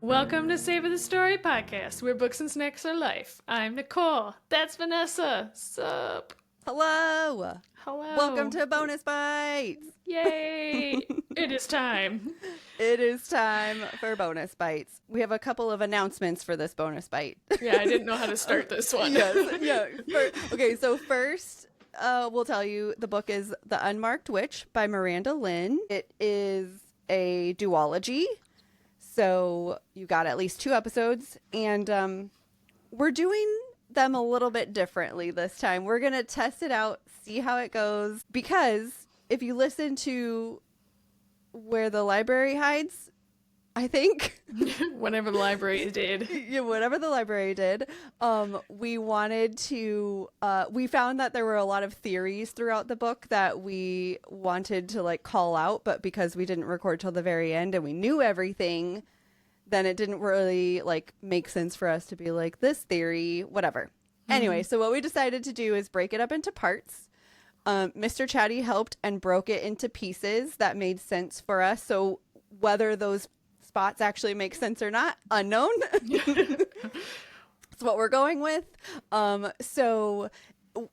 Welcome to Savor the Story podcast, where books and snacks are life. I'm Nicole. That's Vanessa. Sup? Hello. Hello. Welcome to Bonus Bites. Yay! It is time. It is time for Bonus Bites. We have a couple of announcements for this Bonus Bite. Yeah, I didn't know how to start this one. Yes. Yeah. Okay, so first, we'll tell you the book is The Unmarked Witch by Miranda Lyn. It is a duology. So you got at least 2 episodes, and we're doing them a little bit differently this time. We're going to test it out, see how it goes, because if you listen to Where the Library Hides, I think. Whatever the library did. Yeah, whatever the library did. We wanted to, we found that there were a lot of theories throughout the book that we wanted to like call out, but because we didn't record till the very end and we knew everything, then it didn't really like make sense for us to be like this theory, whatever. Anyway, so what we decided to do is break it up into parts. Mr. Chatty helped and broke it into pieces that made sense for us. So whether those spots actually make sense or not, unknown. That's what we're going with. So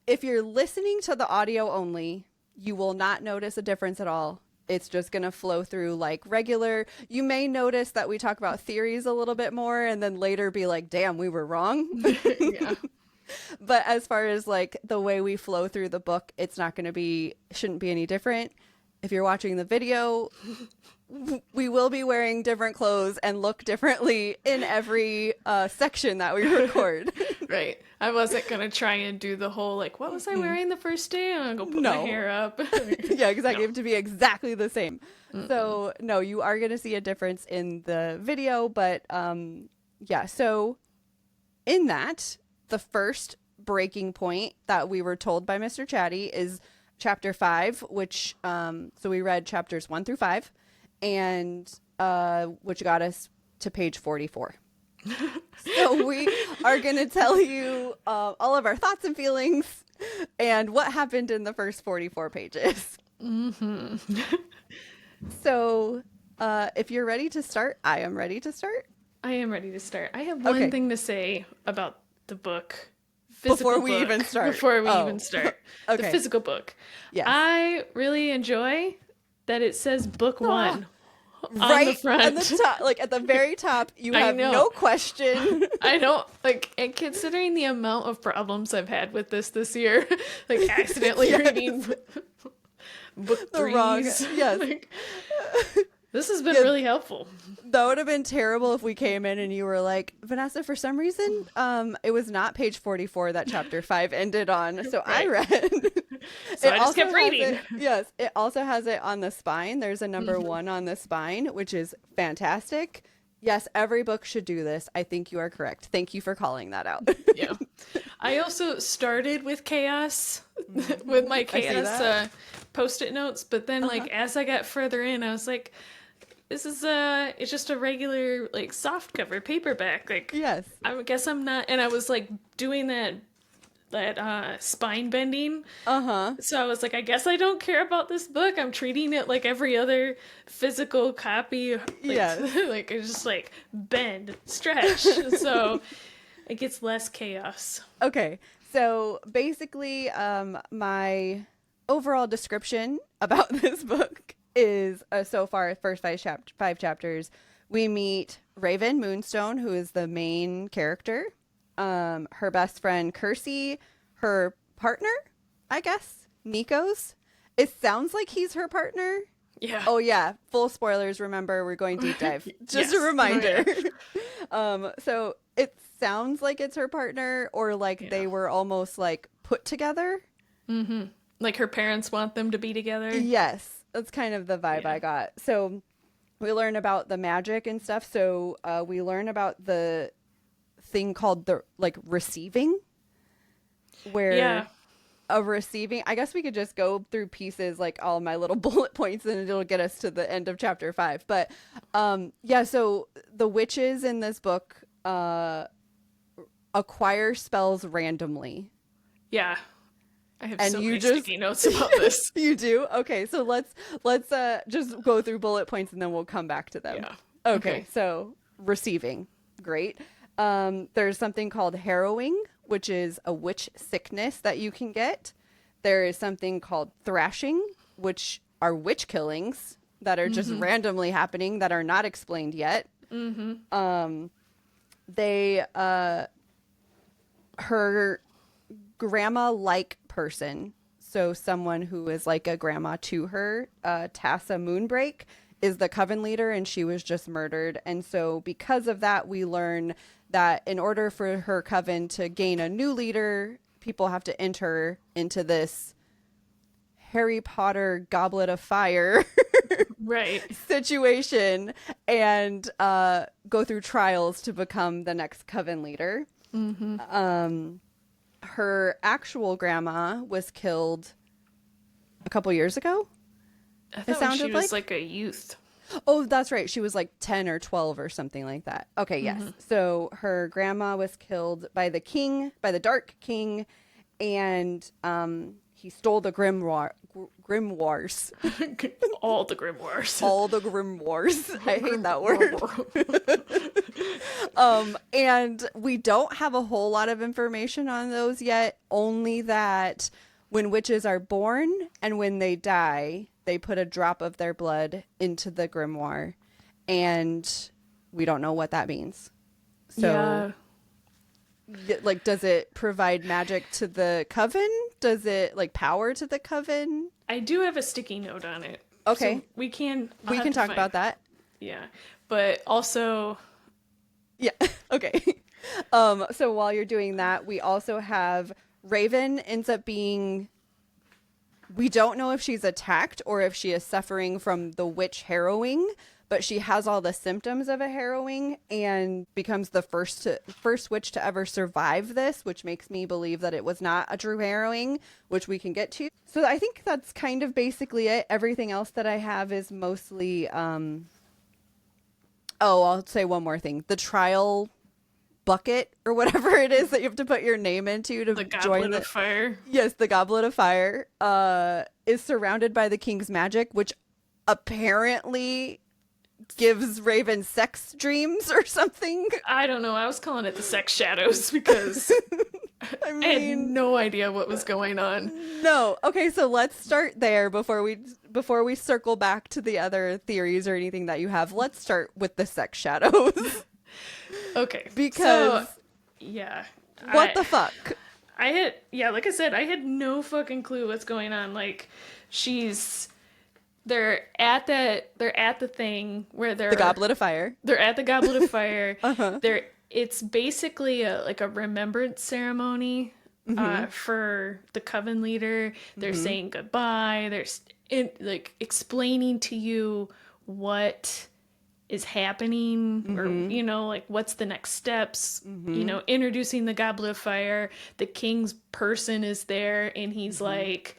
if you're listening to the audio only, you will not notice a difference at all. It's just going to flow through like regular. You may notice that we talk about theories a little bit more and then later be like, damn, we were wrong. Yeah. But as far as like the way we flow through the book, it's not going to be, shouldn't be any different. If you're watching the video, we will be wearing different clothes and look differently in every section that we record. Right. I wasn't going to try and do the whole, like, what was I wearing the first day? And I'll go put my hair up. Yeah, exactly. No. To be exactly the same. So, no, you are going to see a difference in the video. But, yeah, so in that, the first breaking point that we were told by Mr. Chatty is chapter 5, which, so we read chapters 1 through 5. And which got us to page 44. So we are going to tell you all of our thoughts and feelings and what happened in the first 44 pages. Mm-hmm. So if you're ready to start, I am ready to start. I am ready to start. I have one thing to say about the book. Before we even start. Okay. The physical book. Yes. I really enjoy that it says book 1 right on the front. At the top, like at the very top, you have no question. I know, like, and considering the amount of problems I've had with this year, like accidentally reading book 3s. Yes. Like, this has been really helpful. That would have been terrible if we came in and you were like, Vanessa, for some reason, it was not page 44 that chapter 5 ended on. So I read. So I just kept reading. Yes. It also has it on the spine. There's a number 1 on the spine, which is fantastic. Yes, every book should do this. I think you are correct. Thank you for calling that out. Yeah. I also started with chaos, with my chaos Post-it notes. But then, like, as I got further in, I was like, this is it's just a regular like soft cover paperback. Like, yes, I guess I'm not. And I was like doing that spine bending. So I was like, I guess I don't care about this book. I'm treating it like every other physical copy. Like, yes, like it's just like bend, stretch. So it gets less chaos. Okay, so basically, my overall description about this book is so far first 5 chapters we meet Raven Moonstone, who is the main character, her best friend Kirsi, her partner, I guess, Nico's. It sounds like he's her partner. Yeah. Oh yeah, full spoilers, remember, we're going deep dive. Just yes. A reminder. Oh, yeah. So it sounds like it's her partner, or like they were almost like put together. Like her parents want them to be together. Yes. That's kind of the vibe I got. So we learn about the magic and stuff. So we learn about the thing called the like receiving, where a receiving, I guess we could just go through pieces, like all my little bullet points, and it'll get us to the end of chapter 5. But yeah, so the witches in this book acquire spells randomly. Yeah. I have and so you many just sticky notes about this. You do? Okay, so let's just go through bullet points and then we'll come back to them. Yeah. Okay, so receiving. Great. There's something called harrowing, which is a witch sickness that you can get. There is something called thrashing, which are witch killings that are just randomly happening that are not explained yet. Her grandma-like person, so someone who is like a grandma to her, Tassa Moonbreak, is the coven leader, and she was just murdered. And so because of that, we learn that in order for her coven to gain a new leader, people have to enter into this Harry Potter Goblet of Fire right situation and go through trials to become the next coven leader. Her actual grandma was killed a couple years ago. I thought she was like a youth. Oh, that's right. She was like 10 or 12 or something like that. Okay, yes. So her grandma was killed by the king, by the Dark King, and he stole the grimoires. All the grimoires. All the grimoires. I hate that word. And we don't have a whole lot of information on those yet, only that when witches are born and when they die, they put a drop of their blood into the grimoire, and we don't know what that means. So, like, does it provide magic to the coven? Does it, like, power to the coven? I do have a sticky note on it. Okay. So we can talk about that. Yeah. But also... Yeah. Okay. So while you're doing that, we also have Raven ends up being... We don't know if she's attacked or if she is suffering from the witch harrowing, but she has all the symptoms of a harrowing and becomes the first witch to ever survive this, which makes me believe that it was not a true harrowing, which we can get to. So I think that's kind of basically it. Everything else that I have is mostly, I'll say one more thing. The trial bucket or whatever it is that you have to put your name into to join the fire. Yes, the Goblet of Fire is surrounded by the king's magic, which apparently gives Raven sex dreams or something. I don't know. I was calling it the sex shadows because I had no idea what was going on. No. Okay, so let's start there before we circle back to the other theories or anything that you have. Let's start with the sex shadows. Okay. Because what the fuck? Like I said, I had no fucking clue what's going on. Like, they're at the thing where they're... The Goblet of Fire. They're at the Goblet of Fire. It's basically a remembrance ceremony for the coven leader. They're saying goodbye. They're explaining to you what is happening or what's the next steps, introducing the Goblet of Fire. The king's person is there and he's like,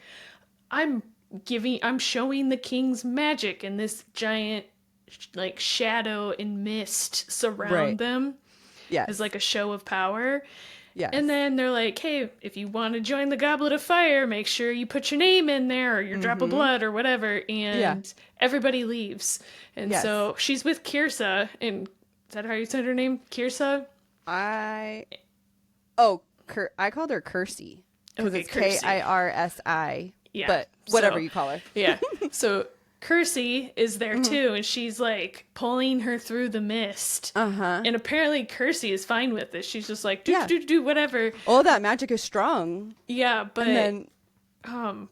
I'm showing the king's magic, and this giant shadow and mist surround them. Yeah, as like a show of power. Yeah. And then they're like, hey, if you want to join the Goblet of Fire, make sure you put your name in there or your drop of blood or whatever. And everybody leaves. And so she's with Kirsi. And is that how you said her name? Kirsi? I called her Kirsi. Because it's Kirsi. Yeah. But whatever you call her. Yeah. So Kirsi is there too, and she's like pulling her through the mist. And apparently Kirsi is fine with this. She's just like, do whatever. Oh, that magic is strong. Yeah, but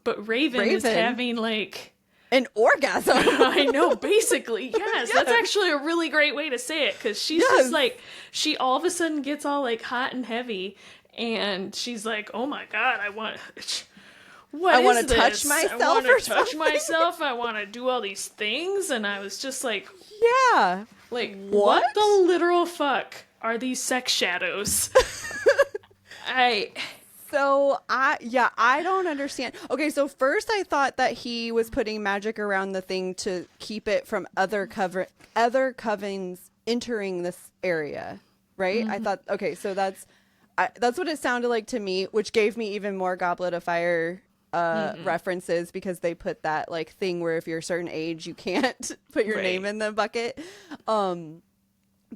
but Raven is having like an orgasm. I know, basically. Yes, that's actually a really great way to say it, because she's just like, she all of a sudden gets all like hot and heavy, and she's like, oh my god, I want to touch myself. I want to touch myself. I want to do all these things. And I was just like, yeah. Like, what the literal fuck are these sex shadows? I don't understand. Okay, so first I thought that he was putting magic around the thing to keep it from other covens entering this area, right? I thought, okay, so that's what it sounded like to me, which gave me even more Goblet of Fire references, because they put that like thing where if you're a certain age you can't put your name in the bucket.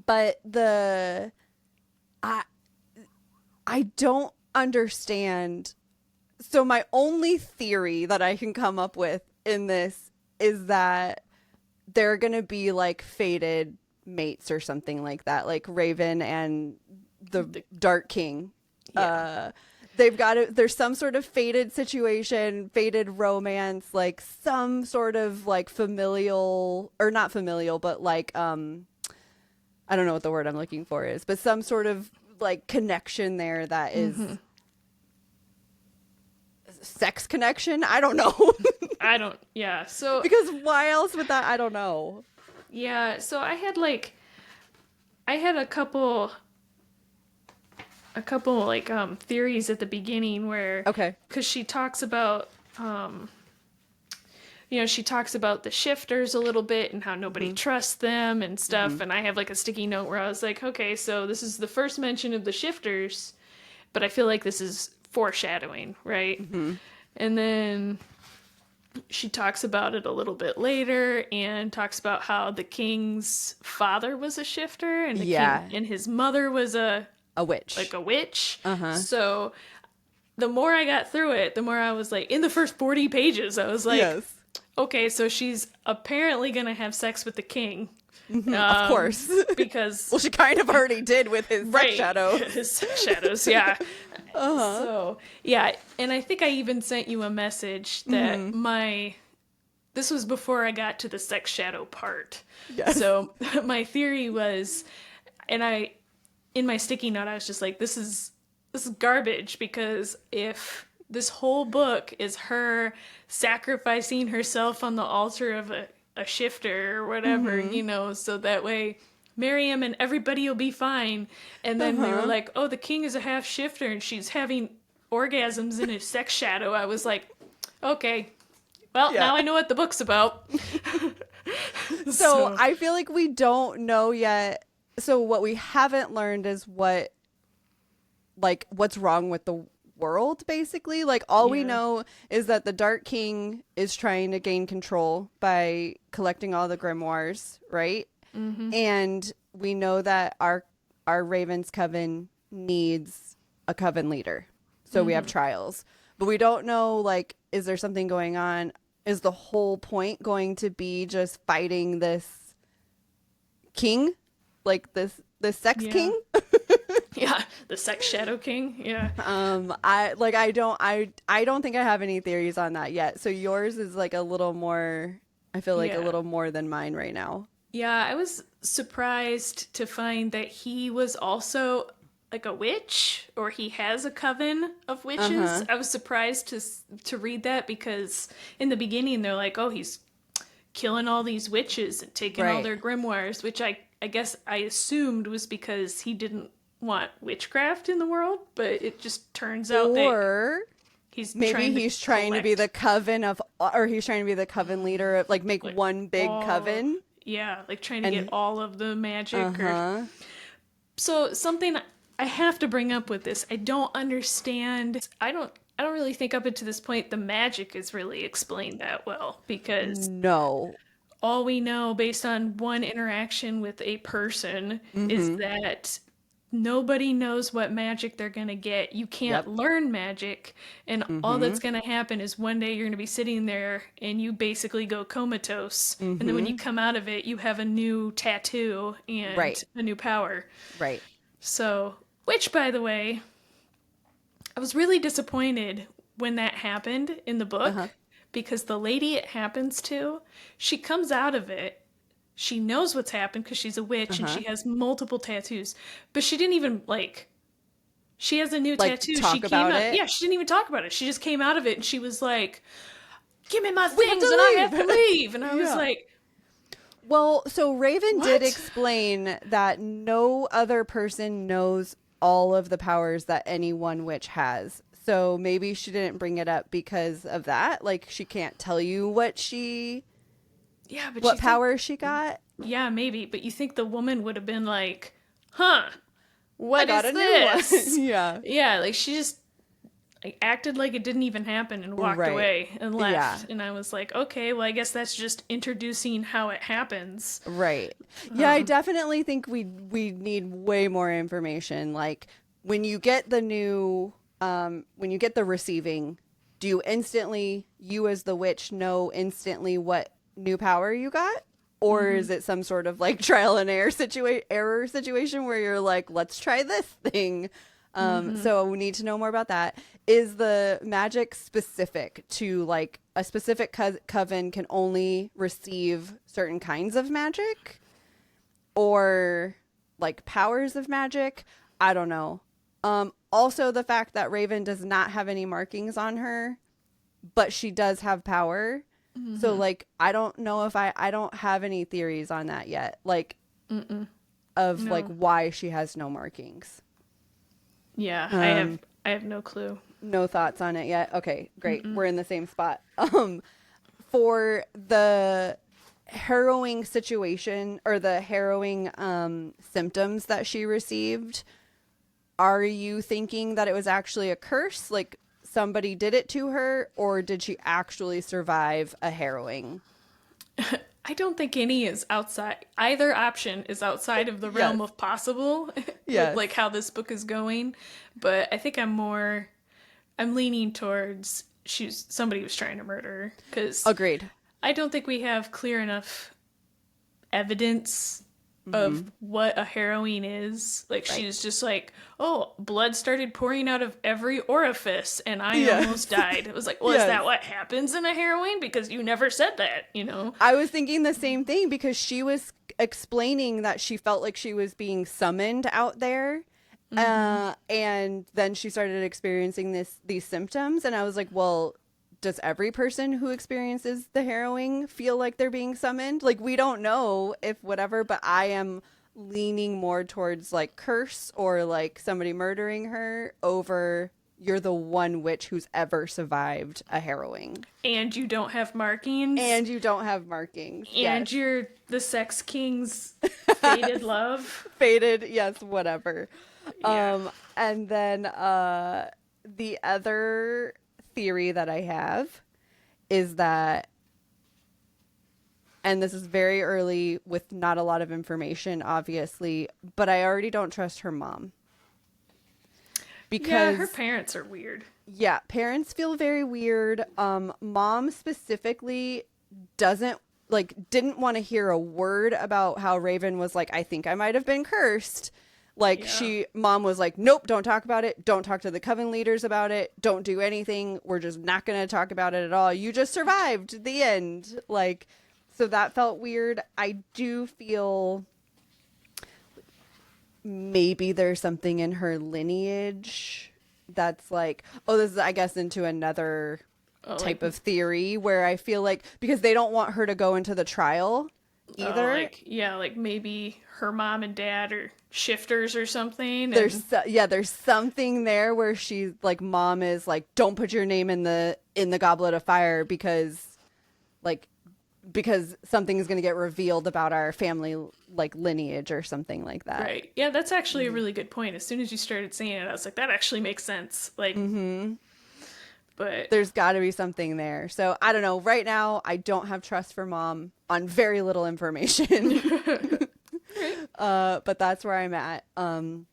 But I don't understand. So my only theory that I can come up with in this is that they're going to be like fated mates or something like that, like Raven and the Dark King. Yeah. There's some sort of fated situation, fated romance, like some sort of like familial, or not familial, but like, I don't know what the word I'm looking for is, but some sort of like connection there that is sex connection. I don't know. Yeah. So, because why else would that? I don't know. yeah. So I had a couple like theories at the beginning where, okay, because she talks about she talks about the shifters a little bit and how nobody trusts them and stuff, and I have like a sticky note where I was like, okay, so this is the first mention of the shifters, but I feel like this is foreshadowing, right? And then she talks about it a little bit later and talks about how the king's father was a shifter and the king and his mother was a witch. Like a witch. So the more I got through it, the more I was like, in the first 40 pages, I was like, okay, so she's apparently going to have sex with the king. Of course. Because... well, she kind of already did with his sex shadow. His sex shadows, yeah. So, yeah, and I think I even sent you a message that this was before I got to the sex shadow part. Yes. So my theory was, and in my sticky note, I was just like, this is garbage, because if this whole book is her sacrificing herself on the altar of a shifter or whatever, so that way Miriam and everybody will be fine. And then they were like, oh, the king is a half shifter and she's having orgasms in his sex shadow. I was like, okay, well, now I know what the book's about. So I feel like we don't know yet. So what we haven't learned is what's wrong with the world, basically. Like, all we know is that the Dark King is trying to gain control by collecting all the grimoires, right? And we know that our Raven's coven needs a coven leader. So we have trials. But we don't know, like, is there something going on? Is the whole point going to be just fighting this king? Like this sex king? Yeah, the sex shadow king. Yeah. I don't think I have any theories on that yet. So yours is like a little more, I feel like a little more than mine right now. Yeah, I was surprised to find that he was also like a witch, or he has a coven of witches. I was surprised to read that, because in the beginning they're like, oh, he's killing all these witches and taking all their grimoires, which I guess I assumed was because he didn't want witchcraft in the world, but it just turns out that he's trying to be the coven of, or he's trying to be the coven leader of, like make one big coven. Yeah, like trying to get all of the magic. So something I have to bring up with this, I don't understand. I don't really think up until this point the magic is really explained that well, because all we know based on one interaction with a person is that nobody knows what magic they're going to get. You can't learn magic, and all that's going to happen is one day you're going to be sitting there and you basically go comatose, and then when you come out of it, you have a new tattoo and a new power. Right. So, which, by the way, I was really disappointed when that happened in the book, because the lady it happens to, she comes out of it. She knows what's happened because she's a witch and she has multiple tattoos. But she didn't even, she has a new tattoo. She came out. Yeah, she didn't even talk about it. She just came out of it and she was like, give me my things and I have to leave. And I was like... Well, so Raven did explain that no other person knows all of the powers that any one witch has. So maybe she didn't bring it up because of that. Like, she can't tell you what what power she got. Yeah, maybe. But you think the woman would have been like, huh, what is this? Yeah. Yeah, like she just, like acted like it didn't even happen and walked Right. away and left. Yeah. And I was like, okay, well, I guess that's just introducing how it happens. Right. Yeah, I definitely think we need way more information. Like when you get the new when you get the receiving, do you instantly, you as the witch, know instantly what new power you got? Or is it some sort of like trial and error situation where you're like, let's try this thing? So we need to know more about that. Is the magic specific to like a specific coven can only receive certain kinds of magic? Or like powers of magic? I don't know. Also the fact that Raven does not have any markings on her, but she does have power. So like I don't know if I don't have any theories on that yet. Like like why she has no markings. Yeah, I have no clue. No thoughts on it yet. Okay, great. We're in the same spot. For the harrowing situation or the harrowing symptoms that she received, are you thinking that it was actually a curse? Like somebody did it to her, or did she actually survive a harrowing? I don't think any is outside. Either option is outside of the realm of possible. With like how this book is going. But I think I'm leaning towards somebody was trying to murder her. 'Cause Agreed. I don't think we have clear enough evidence of what a harrowing is. Like she's just like, oh, blood started pouring out of every orifice and I almost died. It was like, well, is that what happens in a harrowing? Because you never said that, you know? I was thinking the same thing because she was explaining that she felt like she was being summoned out there. And then she started experiencing these symptoms. And I was like, well, does every person who experiences the harrowing feel like they're being summoned? Like, we don't know if whatever, but I am leaning more towards like curse or like somebody murdering her over you're the one witch who's ever survived a harrowing. And you don't have markings. And you don't have markings. And you're the sex king's fated love. Fated, yes, whatever. Yeah. And then the other theory that I have is that, and this is very early with not a lot of information, obviously, but I already don't trust her mom. Because her parents are weird. Yeah, parents feel very weird. Mom specifically didn't want to hear a word about how Raven was like, I think I might have been cursed. Like mom was like, nope, don't talk about it. Don't talk to the coven leaders about it. Don't do anything. We're just not going to talk about it at all. You just survived the end. Like, so that felt weird. I do feel maybe there's something in her lineage that's like, oh, this is, I guess, into another type of theory where I feel like, because they don't want her to go into the trial either. Like maybe her mom and dad are shifters or something. There's something there where she's like, mom is like, don't put your name in the goblet of fire because something is going to get revealed about our family like lineage or something like that. Right. Yeah, that's actually a really good point. As soon as you started saying it, I was like, that actually makes sense. Like, but there's got to be something there. So I don't know. Right now, I don't have trust for mom on very little information. But that's where I'm at. And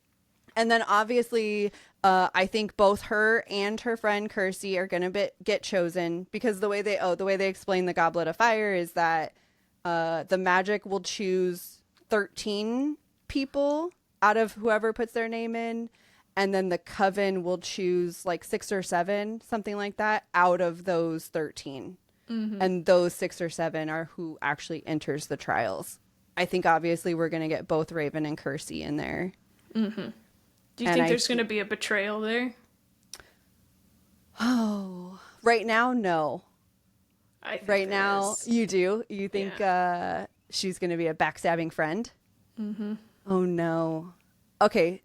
then obviously, I think both her and her friend Kirsi are going to get chosen because the way they explain the Goblet of Fire is that the magic will choose 13 people out of whoever puts their name in. And then the coven will choose like 6 or 7, something like that, out of those 13. And those 6 or 7 are who actually enters the trials. I think obviously we're going to get both Raven and Kirsi in there. Do you think there's going to be a betrayal there? Oh, right now, no. I think right now, is. You do? You think she's going to be a backstabbing friend? Oh, no. Okay,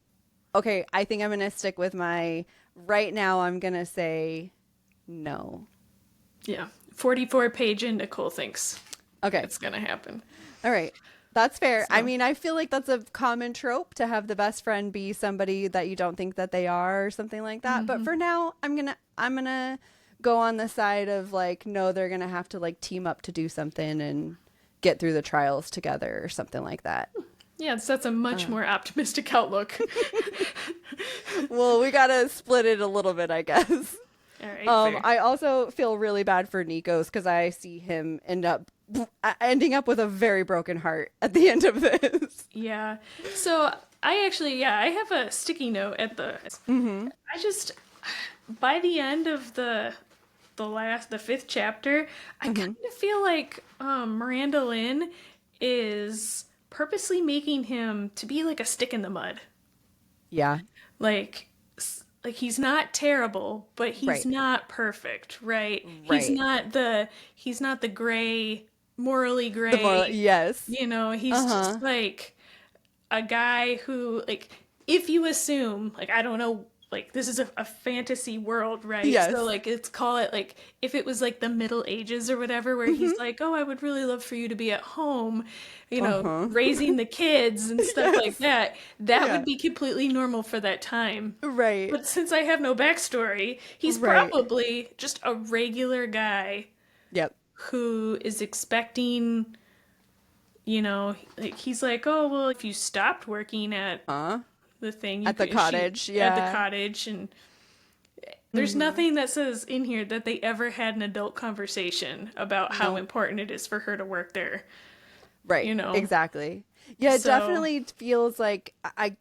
I think I'm going to stick with right now I'm going to say no. Yeah. 44 page in, Nicole thinks okay, it's going to happen. All right. That's fair. So. I mean, I feel like that's a common trope to have the best friend be somebody that you don't think that they are or something like that. But for now, I'm gonna go on the side of like, no, they're gonna have to like team up to do something and get through the trials together or something like that. Yeah, that's a much more optimistic outlook. Well, we gotta split it a little bit, I guess. All right, fair. I also feel really bad for Nikos because I see him ending up with a very broken heart at the end of this. Yeah. So I have a sticky note at the. I just by the end of the fifth chapter, I kind of feel like Miranda Lyn is purposely making him to be like a stick in the mud. Yeah. Like he's not terrible, but he's not perfect, right? He's not the gray, morally gray. Yes. You know, he's just like a guy who, like, if you assume, like, I don't know, like, this is a fantasy world, right? Yes. So, like, let's call it, like, if it was, like, the Middle Ages or whatever, where he's like, oh, I would really love for you to be at home, you know, raising the kids and stuff like that. That would be completely normal for that time. Right. But since I have no backstory, he's probably just a regular guy. Yep. Who is expecting, you know, like, he's like, oh, well, if you stopped working at the thing at the cottage, at the cottage, and there's nothing that says in here that they ever had an adult conversation about how important it is for her to work there. Right. You know, exactly. Yeah, it definitely feels like I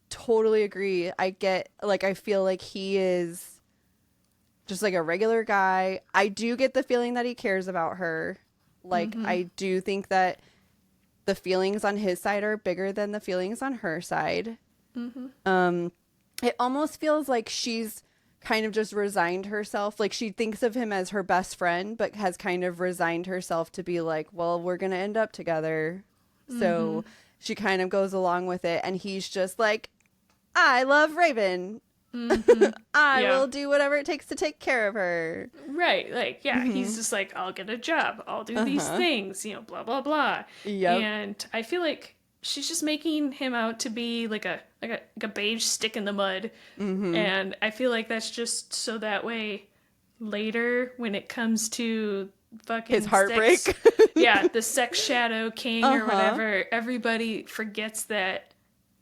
totally agree. I feel like he is just like a regular guy. I do get the feeling that he cares about her. Like, I do think that the feelings on his side are bigger than the feelings on her side. It almost feels like she's kind of just resigned herself. Like, she thinks of him as her best friend, but has kind of resigned herself to be like, well, we're going to end up together. So she kind of goes along with it. And he's just like, I love Raven. I will do whatever it takes to take care of her. Right. Like, he's just like, I'll get a job. I'll do these things, you know, blah, blah, blah. Yep. And I feel like she's just making him out to be like a beige stick in the mud. And I feel like that's just so that way later when it comes to fucking his heartbreak. The sex shadow king or whatever, everybody forgets that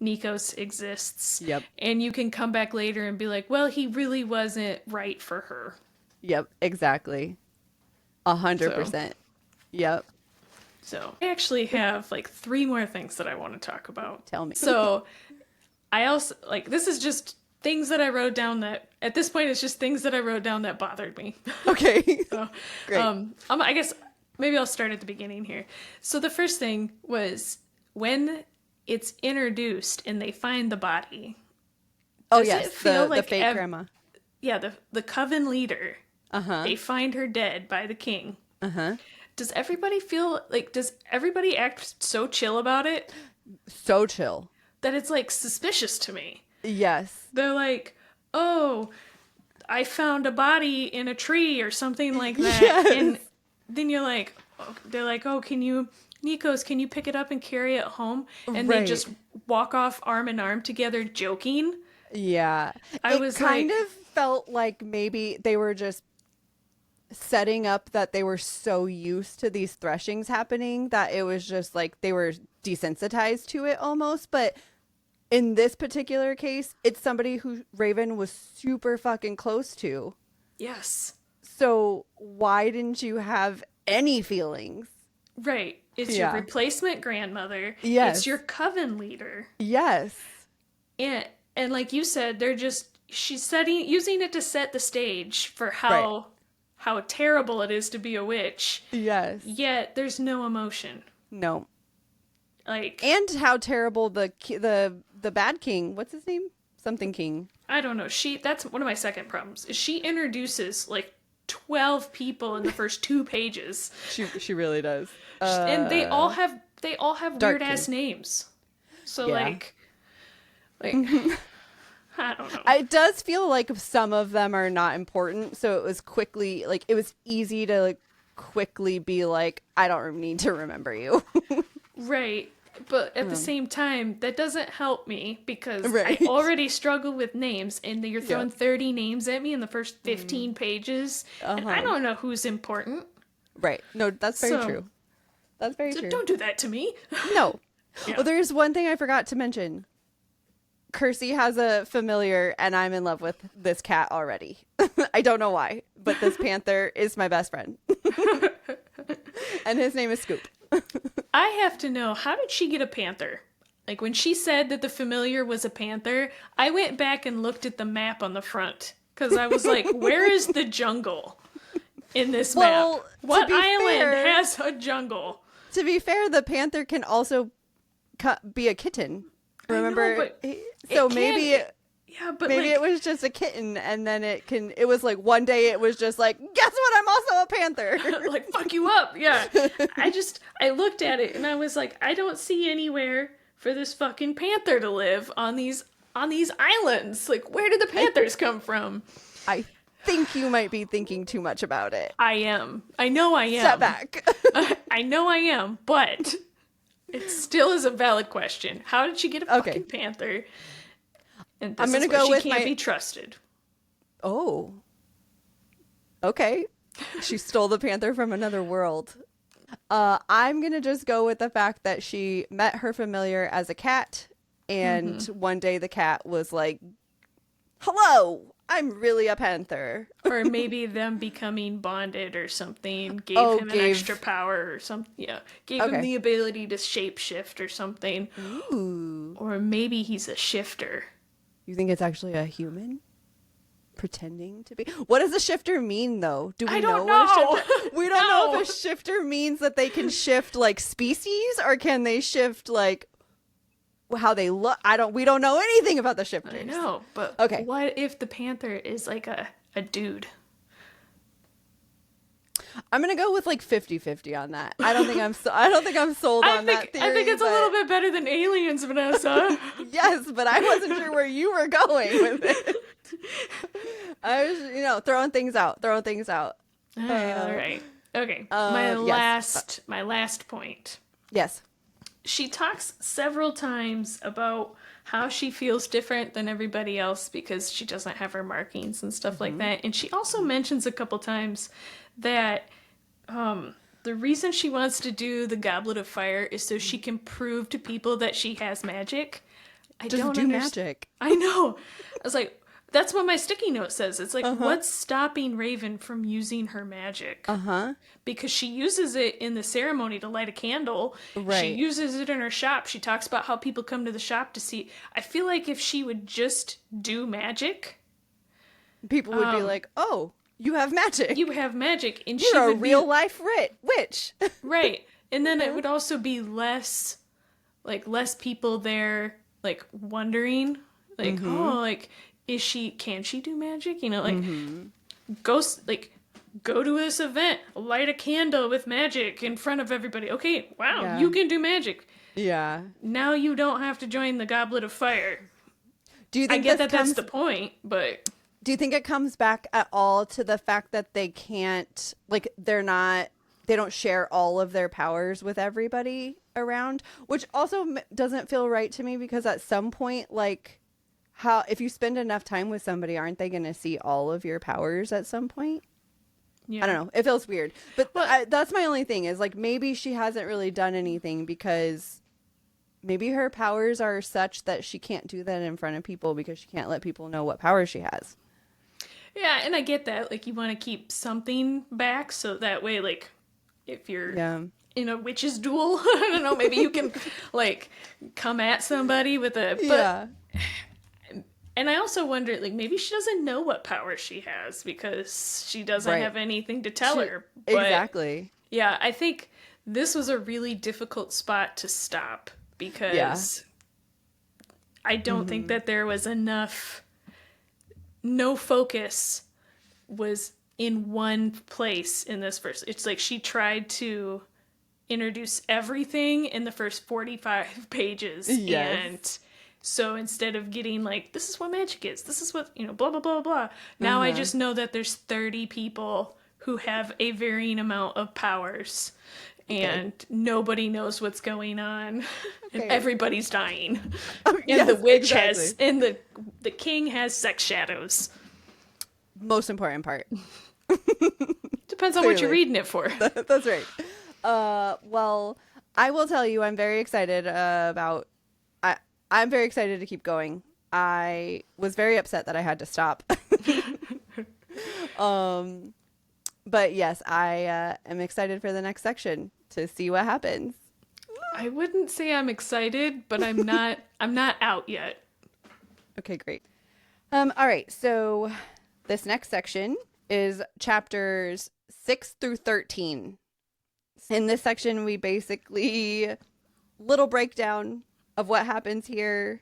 Nikos exists. Yep. And you can come back later and be like, well, he really wasn't right for her. Yep, exactly. 100%. Yep. So I actually have like 3 more things that I want to talk about. Tell me. So I also, like, this is just things that I wrote down that, at this point, it's just things that I wrote down that bothered me. Okay. So, great. I guess maybe I'll start at the beginning here. So the first thing was when it's introduced and they find the body. Oh, yes, the fake grandma. Yeah, the coven leader. They find her dead by the king. Does everybody act so chill about it? So chill. That it's, like, suspicious to me. Yes. They're like, oh, I found a body in a tree or something like that. Yes. And then you're like, they're like, oh, Nikos, can you pick it up and carry it home? And they just walk off arm in arm together joking. Yeah. It kind of felt like maybe they were just setting up that they were so used to these threshings happening that it was just like they were desensitized to it almost. But in this particular case, it's somebody who Raven was super fucking close to. Yes. So why didn't you have any feelings? Right. It's your replacement grandmother. Yes. It's your coven leader. Yes. And like you said, she's using it to set the stage for how terrible it is to be a witch. Yes. Yet there's no emotion. No. Like, and how terrible the bad king, what's his name? Something King. I don't know. That's one of my second problems. Is she introduces like 12 people in the first 2 pages. She really does. And they all have weird ass names. So like I don't know. It does feel like some of them are not important, so it was easy to like quickly be like, I don't need to remember you. Right. But at the same time, that doesn't help me because Right. I already struggle with names, and you're throwing Yep. 30 names at me in the first 15 pages, and I don't know who's important. Right. No, that's very So- true. That's very So true. don't do that to me. No. Yeah. Well, there's one thing I forgot to mention. Kirsi has a familiar, and I'm in love with this cat already. I don't know why, but this panther is my best friend. And his name is Scoop. I have to know, how did she get a panther? Like, when she said that the familiar was a panther, I went back and looked at the map on the front. Because I was like, where is the jungle in this Well, map? What be island fair- has a jungle? To be fair, the panther can also be a kitten. Remember? but So it maybe can- it, Yeah, but maybe like, it was just a kitten, and then it was like one day it was just like, guess what? I'm also a panther. like, fuck you up. Yeah. I looked at it and I was like, I don't see anywhere for this fucking panther to live on these islands. Like, where did the panthers come from? I think you might be thinking too much about it. I am. I know I am. Step back. I know I am, but it still is a valid question. How did she get a Okay. fucking panther? And I'm gonna is why go she with can't my- be trusted. Oh. Okay. She stole the panther from another world. I'm going to just go with the fact that she met her familiar as a cat, and one day the cat was like, hello, I'm really a panther. Or maybe them becoming bonded or something gave him an gave- extra power or something. Yeah. Gave him Okay. the ability to shapeshift or something. Ooh. Or maybe he's a shifter. You think it's actually a human? Pretending to be? What does a shifter mean, though? Do we I don't what a know. shifter? We don't know No. if a shifter means that they can shift like species, or can they shift like how they look? We don't know anything about the shifters. I know, but Okay. what if the panther is like a dude? I'm gonna go with like 50-50 on that. I don't think I'm sold on that theory. I think it's a little bit better than aliens, Vanessa. Yes, but I wasn't sure where you were going with it. I was, throwing things out. All right. Okay. yes. My last point. Yes. She talks several times about how she feels different than everybody else because she doesn't have her markings and stuff like that. And she also mentions a couple times that the reason she wants to do the Goblet of Fire is so she can prove to people that she has magic. I Just don't do understand. magic. I know. I was like, that's what my sticky note says. It's like, what's stopping Raven from using her magic? Uh-huh. Because she uses it in the ceremony to light a candle. She Right. uses it in her shop. She talks about how people come to the shop to see. I feel like if she would just do magic, People would be like, "Oh, you have magic. you have magic, and she You're a would real life witch." be right. And then it would also be less people there, like wondering, like, oh, like, can she do magic? Go to this event, light a candle with magic in front of everybody. Okay, wow, Yeah. you can do magic. Yeah. Now you don't have to join the Goblet of Fire. Do you I think get this that comes, that's the point, but Do you think it comes back at all to the fact that they can't, like, they don't share all of their powers with everybody around, which also doesn't feel right to me, because at some point, like, if you spend enough time with somebody, aren't they going to see all of your powers at some point? yeah. I don't know. It feels weird. But that's my only thing is, like, maybe she hasn't really done anything because maybe her powers are such that she can't do that in front of people because she can't let people know what powers she has. Yeah, and I get that. Like, you want to keep something back so that way, like, if you're in a witch's duel, I don't know, maybe you can, like, come at somebody with a... But, Yeah. And I also wonder, like, maybe she doesn't know what power she has because she doesn't Right. have anything to tell her. But, Exactly. yeah, I think this was a really difficult spot to stop because I don't think that there was enough... No focus was in one place in this verse. It's like she tried to introduce everything in the first 45 pages. Yes. And so instead of getting like, this is what magic is, this is what, blah, blah, blah, blah. Now I just know that there's 30 people who have a varying amount of powers. and nobody knows what's going on, and everybody's dying. And yes, the witch exactly. has, and the king has sex shadows. Most important part. Depends on what you're reading it for. That's right. Well, I will tell you, I'm very excited about. I'm very excited to keep going. I was very upset that I had to stop. But yes, I am excited for the next section to see what happens. I wouldn't say I'm excited, but I'm not. I'm not out yet. Okay, great. All right, so this next section is chapters 6 through 13. In this section, we basically little breakdown of what happens here.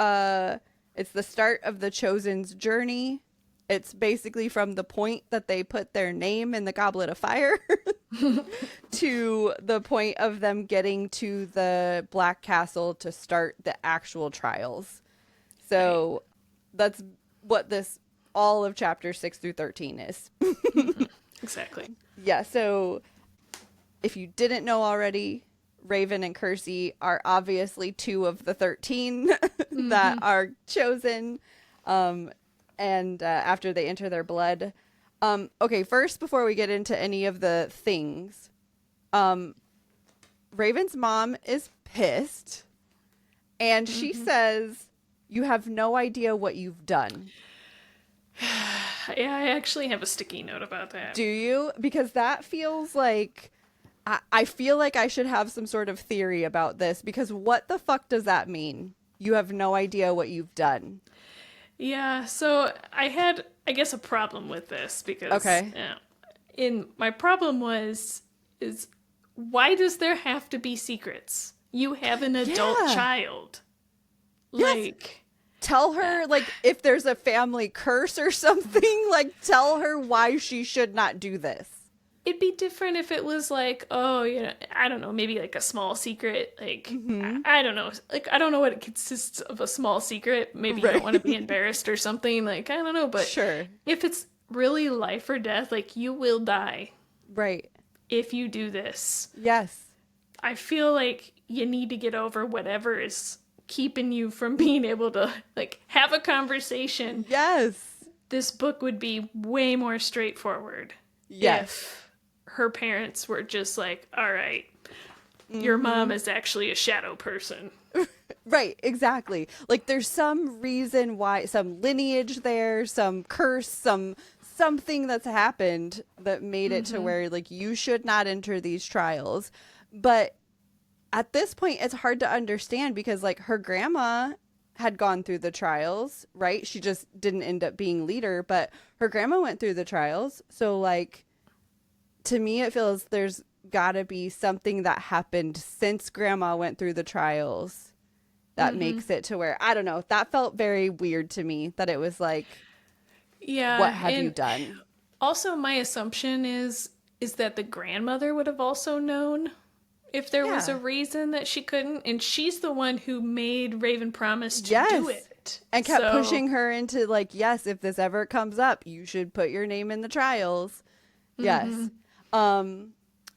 It's the start of the Chosen's journey. It's basically from the point that they put their name in the Goblet of Fire to the point of them getting to the Black Castle to start the actual trials. So that's what this all of chapter 6 through 13 is. Exactly. Yeah, so if you didn't know already, Raven and Kirsi are obviously 2 of the 13 that are chosen. And after they enter their blood. Okay, first, before we get into any of the things, Raven's mom is pissed. And she says, you have no idea what you've done. Yeah, I actually have a sticky note about that. Do you? Because that feels like... I feel like I should have some sort of theory about this. Because what the fuck does that mean? You have no idea what you've done. Yeah, so I had, I guess, a problem with this because my problem is why does there have to be secrets? You have an adult child. Yes. Like, tell her, like, if there's a family curse or something, like, tell her why she should not do this. it'd be different if it was like, oh, you know, I don't know, maybe like a small secret. Like, I don't know. Like, I don't know what it consists of a small secret. Maybe you don't want to be embarrassed or something. Like, I don't know. But sure, if it's really life or death, like, you will die. Right. If you do this. Yes. I feel like you need to get over whatever is keeping you from being able to, like, have a conversation. Yes. This book would be way more straightforward. Yes. If her parents were just like, all right, your mom is actually a shadow person. Right, exactly. Like, there's some reason why, some lineage there, some curse, something that's happened that made it to where, like, you should not enter these trials. But at this point, it's hard to understand because, like, her grandma had gone through the trials, right? She just didn't end up being leader, but her grandma went through the trials. So, like, to me, it feels there's gotta be something that happened since grandma went through the trials that makes it to where, I don't know, that felt very weird to me, that it was like, what have you done? Also, my assumption is that the grandmother would have also known if there was a reason that she couldn't, and she's the one who made Raven promise to do it. And kept pushing her into, like, yes, if this ever comes up, you should put your name in the trials. Yes.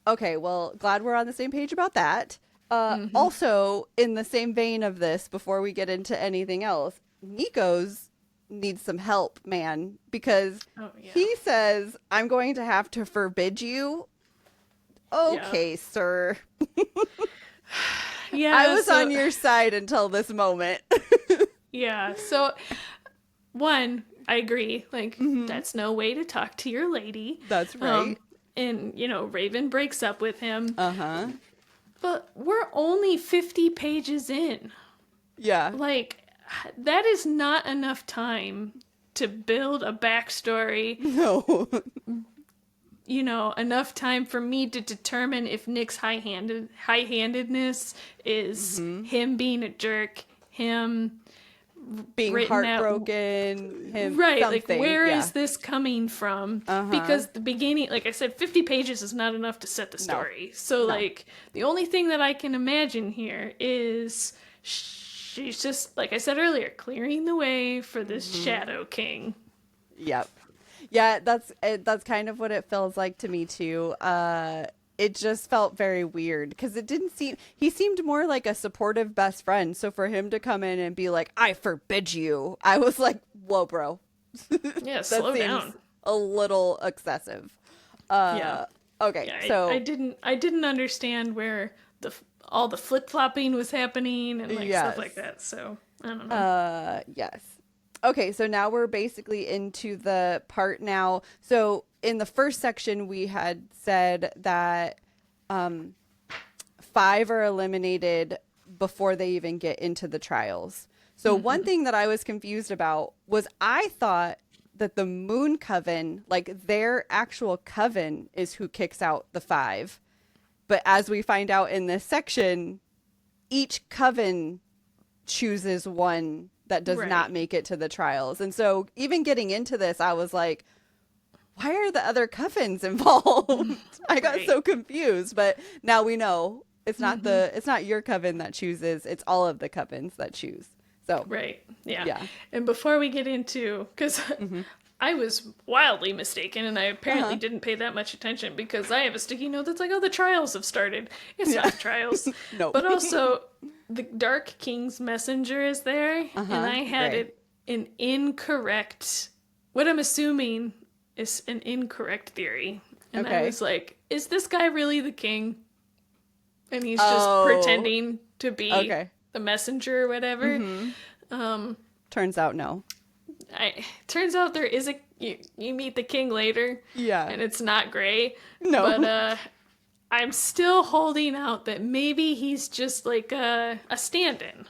Okay, well, glad we're on the same page about that. Also, in the same vein of this, before we get into anything else, Nico's needs some help, man, because he says, I'm going to have to forbid you. Okay, sir. I was on your side until this moment. So, one, I agree. Like, that's no way to talk to your lady. That's right. And, you know, Raven breaks up with him. But we're only 50 pages in. Yeah. Like, that is not enough time to build a backstory. No. You know, enough time for me to determine if Nick's high-handedness is him being a jerk, him being heartbroken, him right, something. like, where is this coming from? Because the beginning, like I said, 50 pages is not enough to set the story. So, like, the only thing that I can imagine here is she's just, like I said earlier, clearing the way for this Shadow King. Yep. Yeah, that's kind of what it feels like to me too. it just felt very weird because he seemed more like a supportive best friend. So for him to come in and be like, I forbid you, I was like, whoa, bro. Yeah, that slow seems down. a little excessive. Yeah. Okay, Yeah, so I didn't understand where all the flip-flopping was happening and like stuff like that. So I don't know. yes. Okay, so now we're basically into the part now. So in the first section, we had said that 5 are eliminated before they even get into the trials. So one thing that I was confused about was I thought that the Moon Coven, like their actual coven, is who kicks out the 5. But as we find out in this section, each coven chooses one that does not make it to the trials. And so even getting into this, I was like, why are the other covens involved? I got so confused, but now we know it's not it's not your coven that chooses, it's all of the covens that choose. So yeah. And before we get into, because I was wildly mistaken and I apparently didn't pay that much attention because I have a sticky note that's like, oh, the trials have started. It's not the trials. No. But also the Dark King's messenger is there and I had it an incorrect, what I'm assuming is an incorrect theory. And I was like, is this guy really the king? And he's just pretending to be the messenger or whatever. Turns out no. Turns out there is you meet the king later. Yeah. And it's not Gray. No. But I'm still holding out that maybe he's just like a stand-in.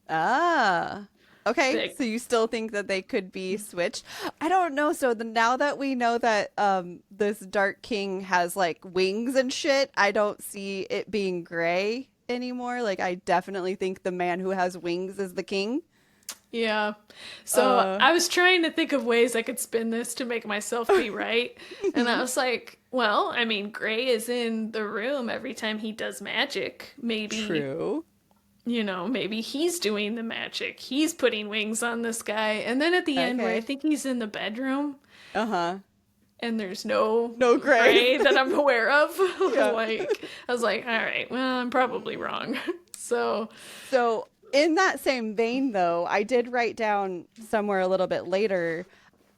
Ah. Okay, so you still think that they could be switched? I don't know. So now that we know that this Dark King has like wings and shit, I don't see it being Gray anymore. Like I definitely think the man who has wings is the king. Yeah. So I was trying to think of ways I could spin this to make myself be right. And I was like, well, I mean, Gray is in the room every time he does magic. Maybe. True. You know, maybe he's doing the magic. He's putting wings on this guy. And then at the end where I think he's in the bedroom. And there's no Gray that I'm aware of. Like, I was like, all right, well, I'm probably wrong. So in that same vein, though, I did write down somewhere a little bit later,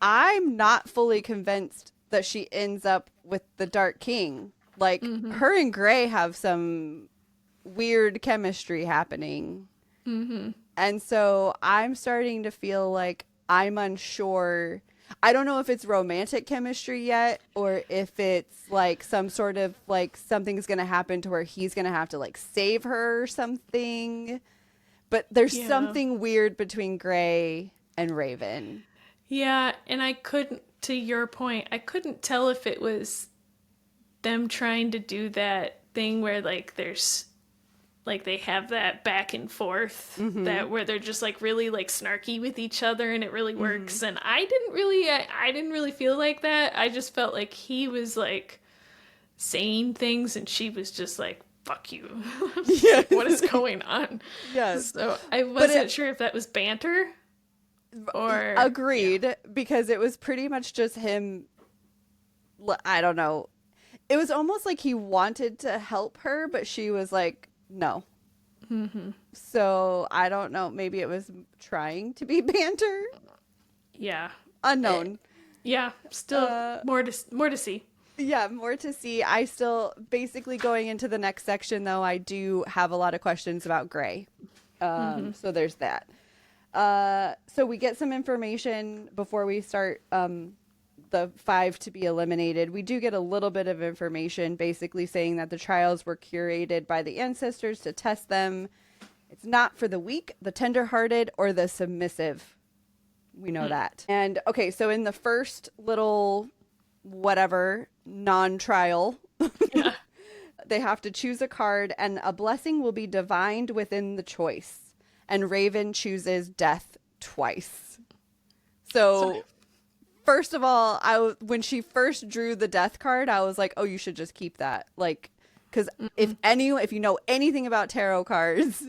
I'm not fully convinced that she ends up with the Dark King. Like, her and Gray have some weird chemistry happening. And so I'm starting to feel like I'm unsure. I don't know if it's romantic chemistry yet or if it's like some sort of like something's going to happen to where he's going to have to like save her or something. But there's something weird between Gray and Raven. Yeah, and I couldn't, to your point, I couldn't tell if it was them trying to do that thing where like there's like they have that back and forth that where they're just like really like snarky with each other and it really works. And I didn't really feel like that. I just felt like he was like saying things and she was just like, fuck you. Like, what is going on? Yes. So I wasn't sure if that was banter or agreed because it was pretty much just him. I don't know. It was almost like he wanted to help her, but she was like, no. So I don't know. Maybe it was trying to be banter. Yeah. Unknown. Yeah. Still more to see. Yeah, more to see. I still, basically going into the next section, though, I do have a lot of questions about Gray. So there's that. So we get some information before we start the 5 to be eliminated. We do get a little bit of information basically saying that the trials were curated by the ancestors to test them. It's not for the weak, the tender-hearted, or the submissive. We know that. And, okay, so in the first little whatever non-trial, they have to choose a card, and a blessing will be divined within the choice. And Raven chooses death twice. So first of all, when she first drew the death card, I was like, oh, you should just keep that. Like, because if you know anything about tarot cards,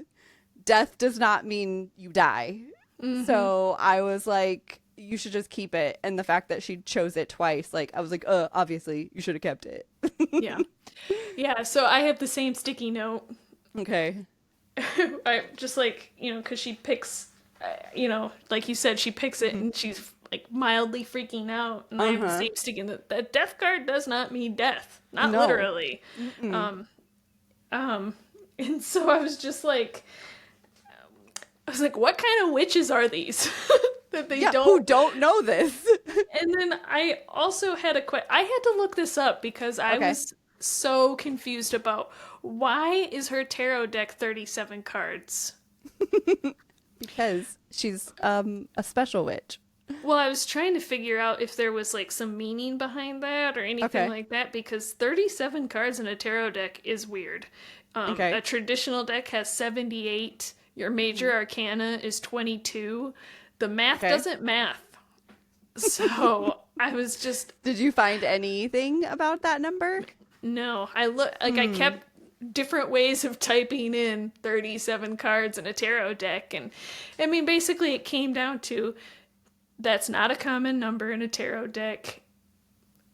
death does not mean you die. So I was like, you should just keep it. And the fact that she chose it twice, like, I was like, obviously you should have kept it. Yeah. Yeah, so I have the same sticky note. Okay. I just like, because she picks, like you said, she picks it and she's like mildly freaking out. And I have the same sticky note. That death card does not mean death. Not literally. And so I was just like, what kind of witches are these? That they who don't know this. And then I also had I had to look this up because I was so confused about why is her tarot deck 37 cards? Because she's a special witch. Well, I was trying to figure out if there was like some meaning behind that or anything like that, because 37 cards in a tarot deck is weird. A traditional deck has 78. Your major arcana is 22. The math doesn't math. So I was just... Did you find anything about that number? No. I kept different ways of typing in 37 cards in a tarot deck. And I mean, basically it came down to that's not a common number in a tarot deck.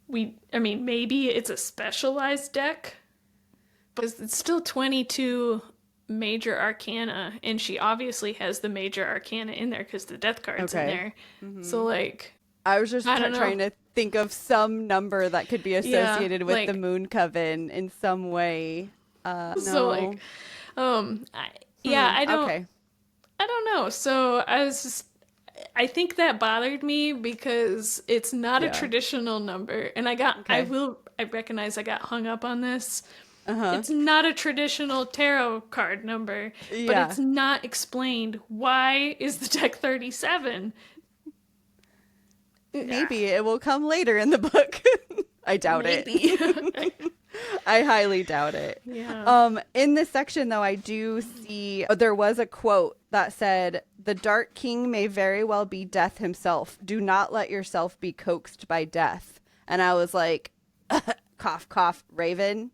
Maybe it's a specialized deck, but it's still 22 major arcana, and she obviously has the major arcana in there because the death card's in there. So like, I was just trying to think of some number that could be associated with the moon coven in some way. No. So like, I don't know. So I think that bothered me because it's not a traditional number, and I recognize I got hung up on this. It's not a traditional tarot card number, but it's not explained. Why is the deck 37? Maybe it will come later in the book. I doubt it. I highly doubt it. Yeah. In this section, though, I do see there was a quote that said, "The Dark King may very well be death himself. Do not let yourself be coaxed by death." And I was like, cough, cough, Raven.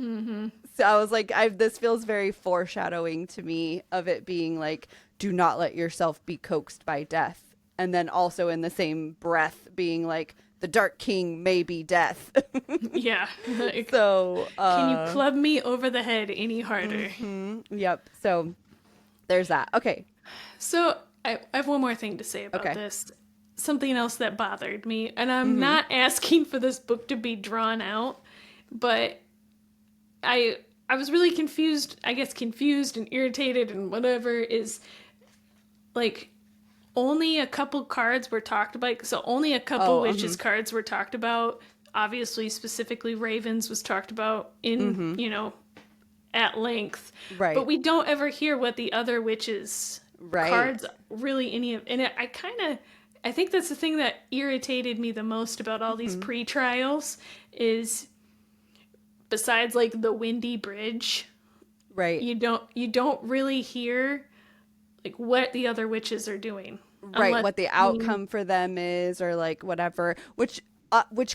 So I was like, this feels very foreshadowing to me of it being like, do not let yourself be coaxed by death. And then also in the same breath being like, the Dark King may be death. Yeah. So can you club me over the head any harder? Yep. So there's that. Okay. So I have one more thing to say about this. Something else that bothered me. And I'm not asking for this book to be drawn out, but I was really confused and irritated and whatever, is like only a couple cards were talked about. So only a couple witches cards were talked about. Obviously, specifically Ravens was talked about in, at length. Right. But we don't ever hear what the other witches cards really and I think that's the thing that irritated me the most about all these pre-trials is, besides like the windy bridge, right, you don't really hear like what the other witches are doing, right, what the outcome for them is, or like whatever, which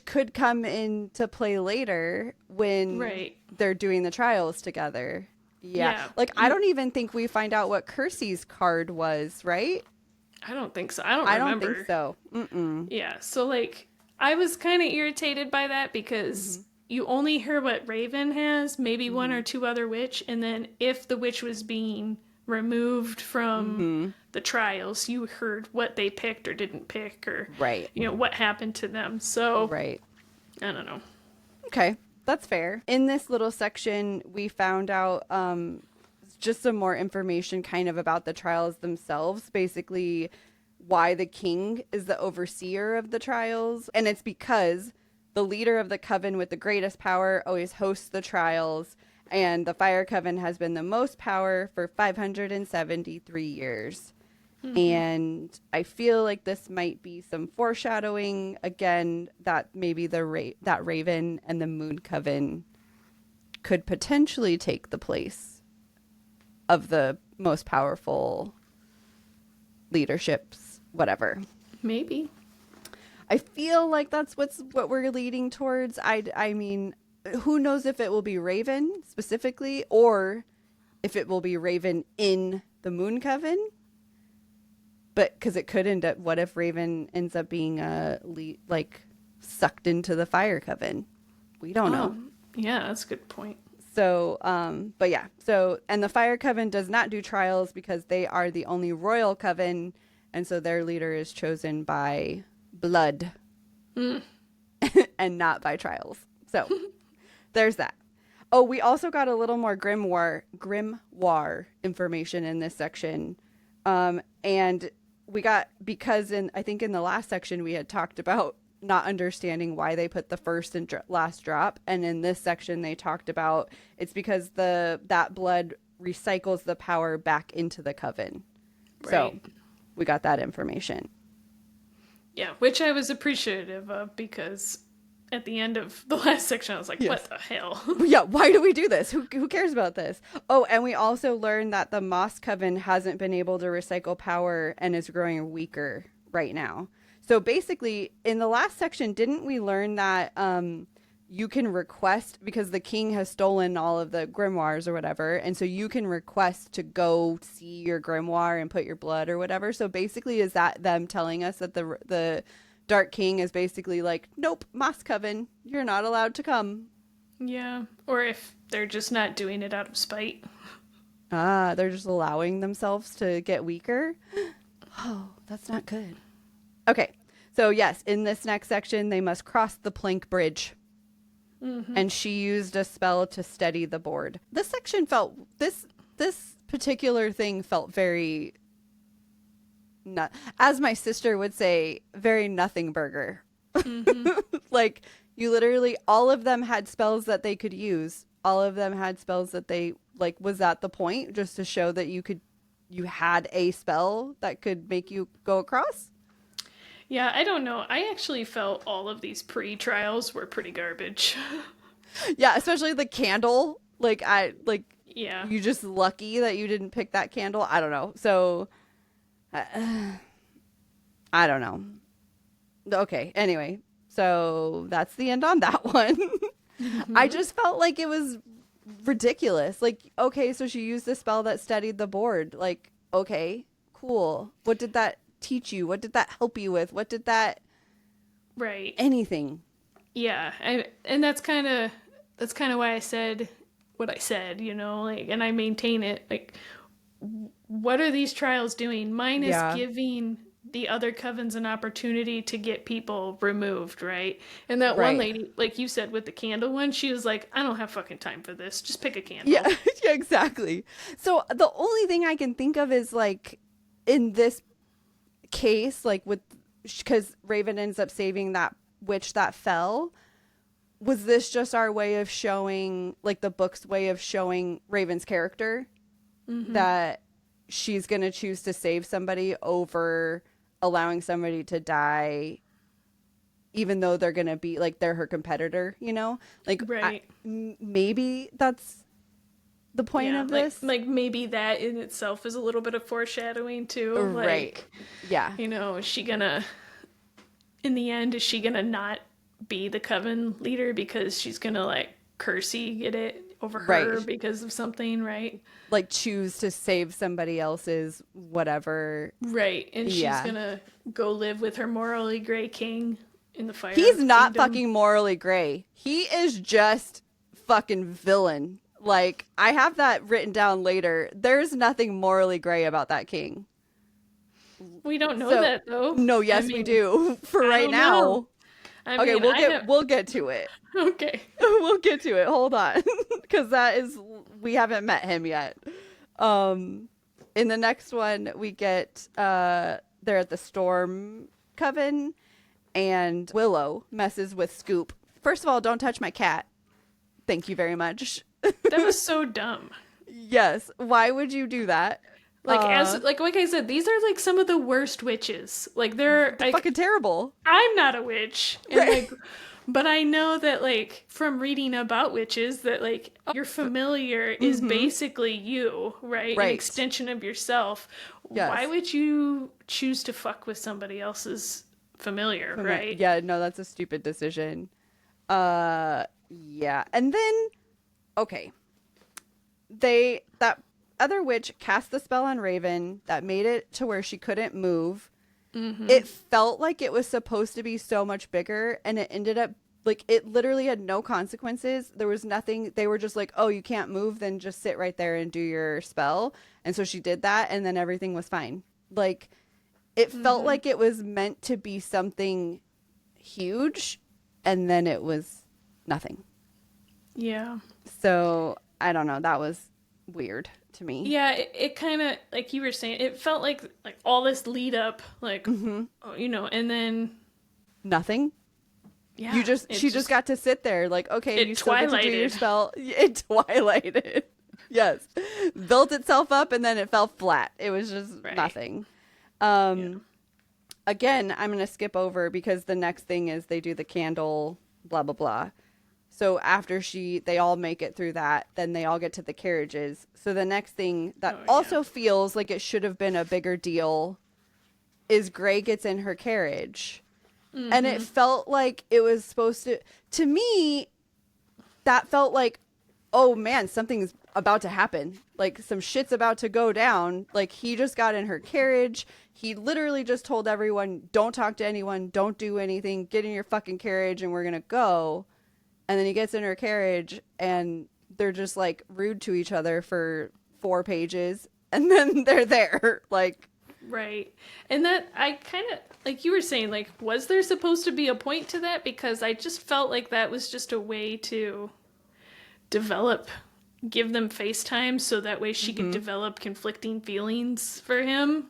could come into play later when they're doing the trials together. Like I don't even think we find out what Kirsi's card was, right? I don't think so. I don't remember. Think so. Yeah, so like I was kind of irritated by that because you only hear what Raven has, maybe one or two other witch, and then if the witch was being removed from the trials, you heard what they picked or didn't pick, or what happened to them. So I don't know. Okay, that's fair. In this little section, we found out just some more information kind of about the trials themselves, basically why the king is the overseer of the trials, and it's because the leader of the coven with the greatest power always hosts the trials, and the Fire Coven has been the most power for 573 years. And I feel like this might be some foreshadowing, again, that maybe that Raven and the Moon Coven could potentially take the place of the most powerful leaderships, whatever. Maybe. I feel like that's what we're leading towards. I mean, who knows if it will be Raven specifically, or if it will be Raven in the Moon Coven. But because it could end up, what if Raven ends up being sucked into the fire coven? We don't know. Yeah, that's a good point. So, but yeah. So, and the fire coven does not do trials because they are the only royal coven. And so their leader is chosen by blood and not by trials. So there's that. Oh, we also got a little more grimoire information in this section. And we got, because I think in the last section we had talked about not understanding why they put the first and last drop. And in this section they talked about it's because that blood recycles the power back into the coven. Right. So we got that information. Yeah, which I was appreciative of, because at the end of the last section I was like, yes. What the hell? Yeah, why do we do this? Who cares about this? Oh, and we also learned that the Moss Coven hasn't been able to recycle power and is growing weaker right now. So basically, in the last section, didn't we learn that you can request, because the king has stolen all of the grimoires or whatever, and so you can request to go see your grimoire and put your blood or whatever. So basically, is that them telling us that the Dark King is basically like, nope, Moss Coven, you're not allowed to come. Yeah, or if they're just not doing it out of spite. They're just allowing themselves to get weaker. Oh, that's not good. Okay, so yes, in this next section, they must cross the plank bridge. Mm-hmm. And she used a spell to steady the board. This section felt, this particular thing felt very, as my sister would say, very nothing burger. Mm-hmm. Like, you literally, all of them had spells that they could use. All of them had spells that they, like, was that the point? Just to show that you had a spell that could make you go across? Yeah, I don't know. I actually felt all of these pre-trials were pretty garbage. Yeah, especially the candle. Yeah. You just lucky that you didn't pick that candle. I don't know. So, I don't know. Okay, anyway. So, that's the end on that one. I just felt like it was ridiculous. Like, okay, so she used the spell that steadied the board. Like, okay, cool. What did that teach you? What did that help you with? What did that anything? Yeah, and that's kind of why I said what I said, like, and I maintain it. Like, what are these trials doing? Mine is giving the other covens an opportunity to get people removed, right? And that one lady, like you said with the candle one, she was like, I don't have fucking time for this, just pick a candle. Yeah, exactly. So the only thing I can think of is, like, in this case, like, with, because Raven ends up saving that witch that fell, was this just our way of showing, like, the book's way of showing Raven's character, that she's gonna choose to save somebody over allowing somebody to die, even though they're gonna be, like, they're her competitor, like, right. Maybe that's the point of this. Like maybe that in itself is a little bit of foreshadowing too. Right. Like, yeah. Is she gonna, in the end, is she gonna not be the coven leader because she's gonna, like, Kirsi get it over her because of something, right? Like, choose to save somebody else's whatever. Right. And she's gonna go live with her morally gray king in the fire. He's not fucking morally gray. He is just fucking villain. Like, I have that written down later. There's nothing morally gray about that king. We don't know that, though. No, yes, we do. For right now. Okay, we'll get to it. Okay. We'll get to it. Hold on. Because we haven't met him yet. In the next one, we get, they're at the Storm Coven, and Willow messes with Scoop. First of all, don't touch my cat. Thank you very much. That was so dumb. Yes. Why would you do that? Like, like I said, these are, like, some of the worst witches. Like, they're like, fucking terrible. I'm not a witch. And, like, but I know that, like, from reading about witches, that, like, your familiar is basically you, right? An extension of yourself. Yes. Why would you choose to fuck with somebody else's familiar, right? Yeah, no, that's a stupid decision. Yeah. And then, okay. other witch cast the spell on Raven that made it to where she couldn't move. It felt like it was supposed to be so much bigger, and it ended up like it literally had no consequences. There was nothing. They were just like, oh, you can't move, then just sit right there and do your spell. And so she did that, and then everything was fine. Like, it felt like it was meant to be something huge, and then it was nothing. Yeah. So I don't know. That was weird to me. Yeah, it kind of, like you were saying, it felt like all this lead up, like, you know, and then nothing. Yeah, she just got to sit there, like, okay, you still get to do your twilighted. spell. It twilighted. Yes, built itself up, and then it fell flat. It was just nothing. Again, I'm gonna skip over because the next thing is they do the candle, blah blah blah. So after they all make it through that, then they all get to the carriages. So the next thing that also feels like it should have been a bigger deal is Grey gets in her carriage. And it felt like it was supposed to me, that felt like, oh man, something's about to happen. Like some shit's about to go down. Like he just got in her carriage. He literally just told everyone, don't talk to anyone, don't do anything, get in your fucking carriage and we're going to go. And then he gets in her carriage and they're just like rude to each other for 4 pages. And then they're there. Like, right. And that, I kind of, like you were saying, like, was there supposed to be a point to that? Because I just felt like that was just a way to give them FaceTime so that way she could develop conflicting feelings for him.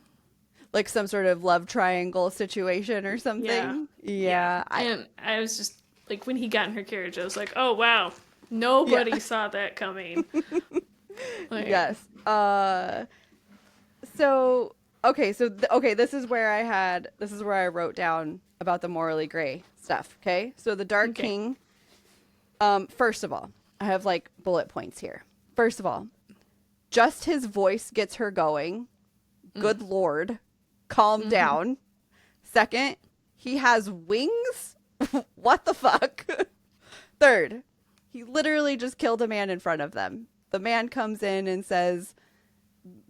Like some sort of love triangle situation or something. Yeah. And I was just, like, when he got in her carriage, I was like, oh, wow. Nobody saw that coming. Like, yes. This is where I wrote down about the morally gray stuff. Okay. So the Dark King, first of all, I have like bullet points here. First of all, just his voice gets her going. Good Lord. Calm down. Second, he has wings. What the fuck? Third, he literally just killed a man in front of them. The man comes in and says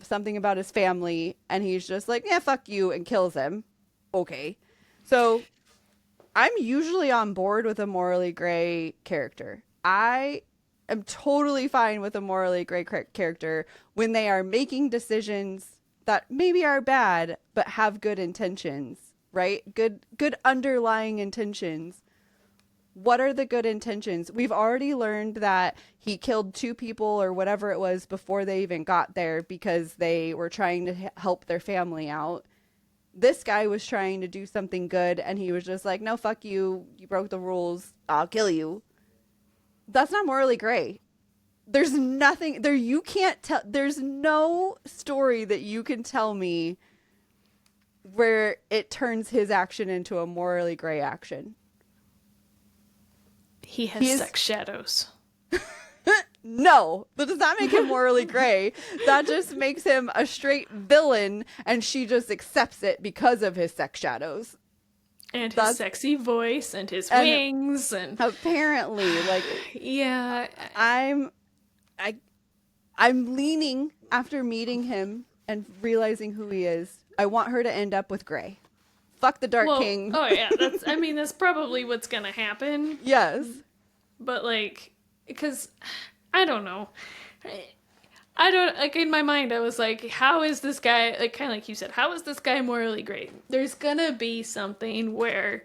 something about his family, and he's just like, yeah, fuck you, and kills him. Okay. So I'm usually on board with a morally gray character. I am totally fine with a morally gray character when they are making decisions that maybe are bad, but have good intentions, right? Good underlying intentions. What are the good intentions? We've already learned that he killed 2 people or whatever it was before they even got there because they were trying to help their family out. This guy was trying to do something good and he was just like, no, fuck you. You broke the rules. I'll kill you. That's not morally gray. There's nothing there. You can't tell. There's no story that you can tell me where it turns his action into a morally gray action. He has sex shadows. No, that does not make him morally gray. That just makes him a straight villain, and she just accepts it because of his sex shadows. And his sexy voice, and his wings, and... Apparently, like... Yeah. I'm leaning, after meeting him and realizing who he is, I want her to end up with Grey. Fuck the Dark King. Oh, yeah, that's probably what's gonna happen. Yes. But, like, because... I don't know. I don't, like, in my mind, I was like, how is this guy, like, kind of like you said, how is this guy morally great? There's gonna be something where,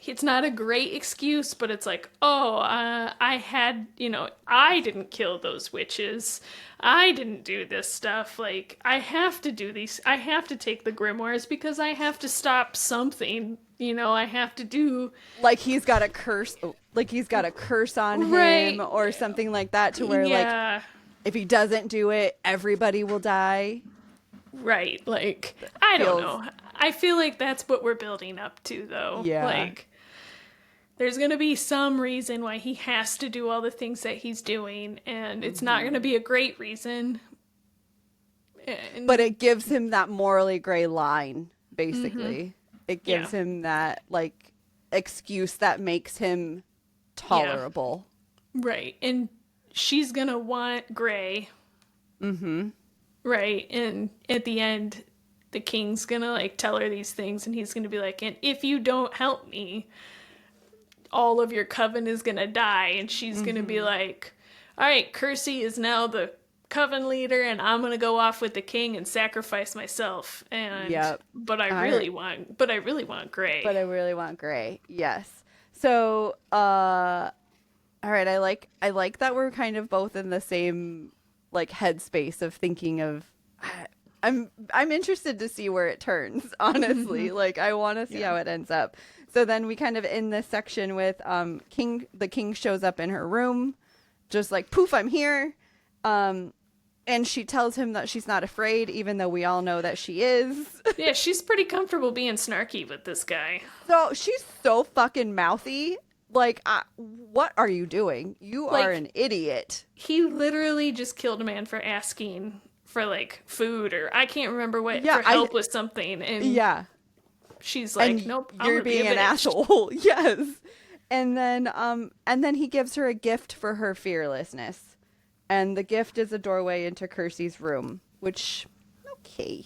it's not a great excuse, but it's like, I didn't kill those witches. I didn't do this stuff. Like, I have to do these, I have to take the grimoires because I have to stop something. I have to do... Like he's got a curse on him or something like that to where, like, if he doesn't do it, everybody will die. Right. Like, I don't know. I feel like that's what we're building up to, though. Yeah. Like, there's going to be some reason why he has to do all the things that he's doing, and it's not going to be a great reason. But it gives him that morally gray line, basically. It gives him that, like, excuse that makes him tolerable. Yeah. Right. And she's going to want Grey. Right. And at the end, the king's gonna like tell her these things, and he's gonna be like, and if you don't help me, all of your coven is gonna die. And she's gonna be like, all right, Kirsi is now the coven leader, and I'm gonna go off with the king and sacrifice myself. And Yep. but I really want Gray. But I really want Gray. Yes. So, all right, I like that we're kind of both in the same like headspace of thinking of I'm interested to see where it turns, honestly. Like I want to see how it ends up. So then we kind of end this section with the king shows up in her room, just like poof, I'm here. And she tells him that she's not afraid, even though we all know that she is. Yeah, she's pretty comfortable being snarky with this guy. So she's so fucking mouthy. Like, what are you doing? You are an idiot. He literally just killed a man for asking for like food, or I can't remember what, for help with something. And she's like, and nope, you're being an asshole. Yes. And then he gives her a gift for her fearlessness. And the gift is a doorway into Kirsi's room, which, okay.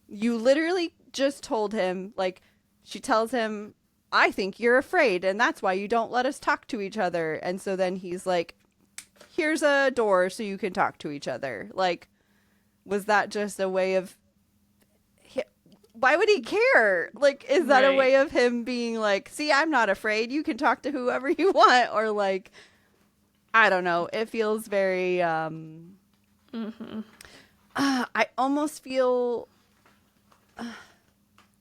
You literally just told him, like, she tells him, I think you're afraid, and that's why you don't let us talk to each other. And so then he's like, here's a door so you can talk to each other. Like, was that just a way of... Why would he care? Like, is that a way of him being like, see, I'm not afraid. You can talk to whoever you want. Or like... I don't know. It feels very, I almost feel,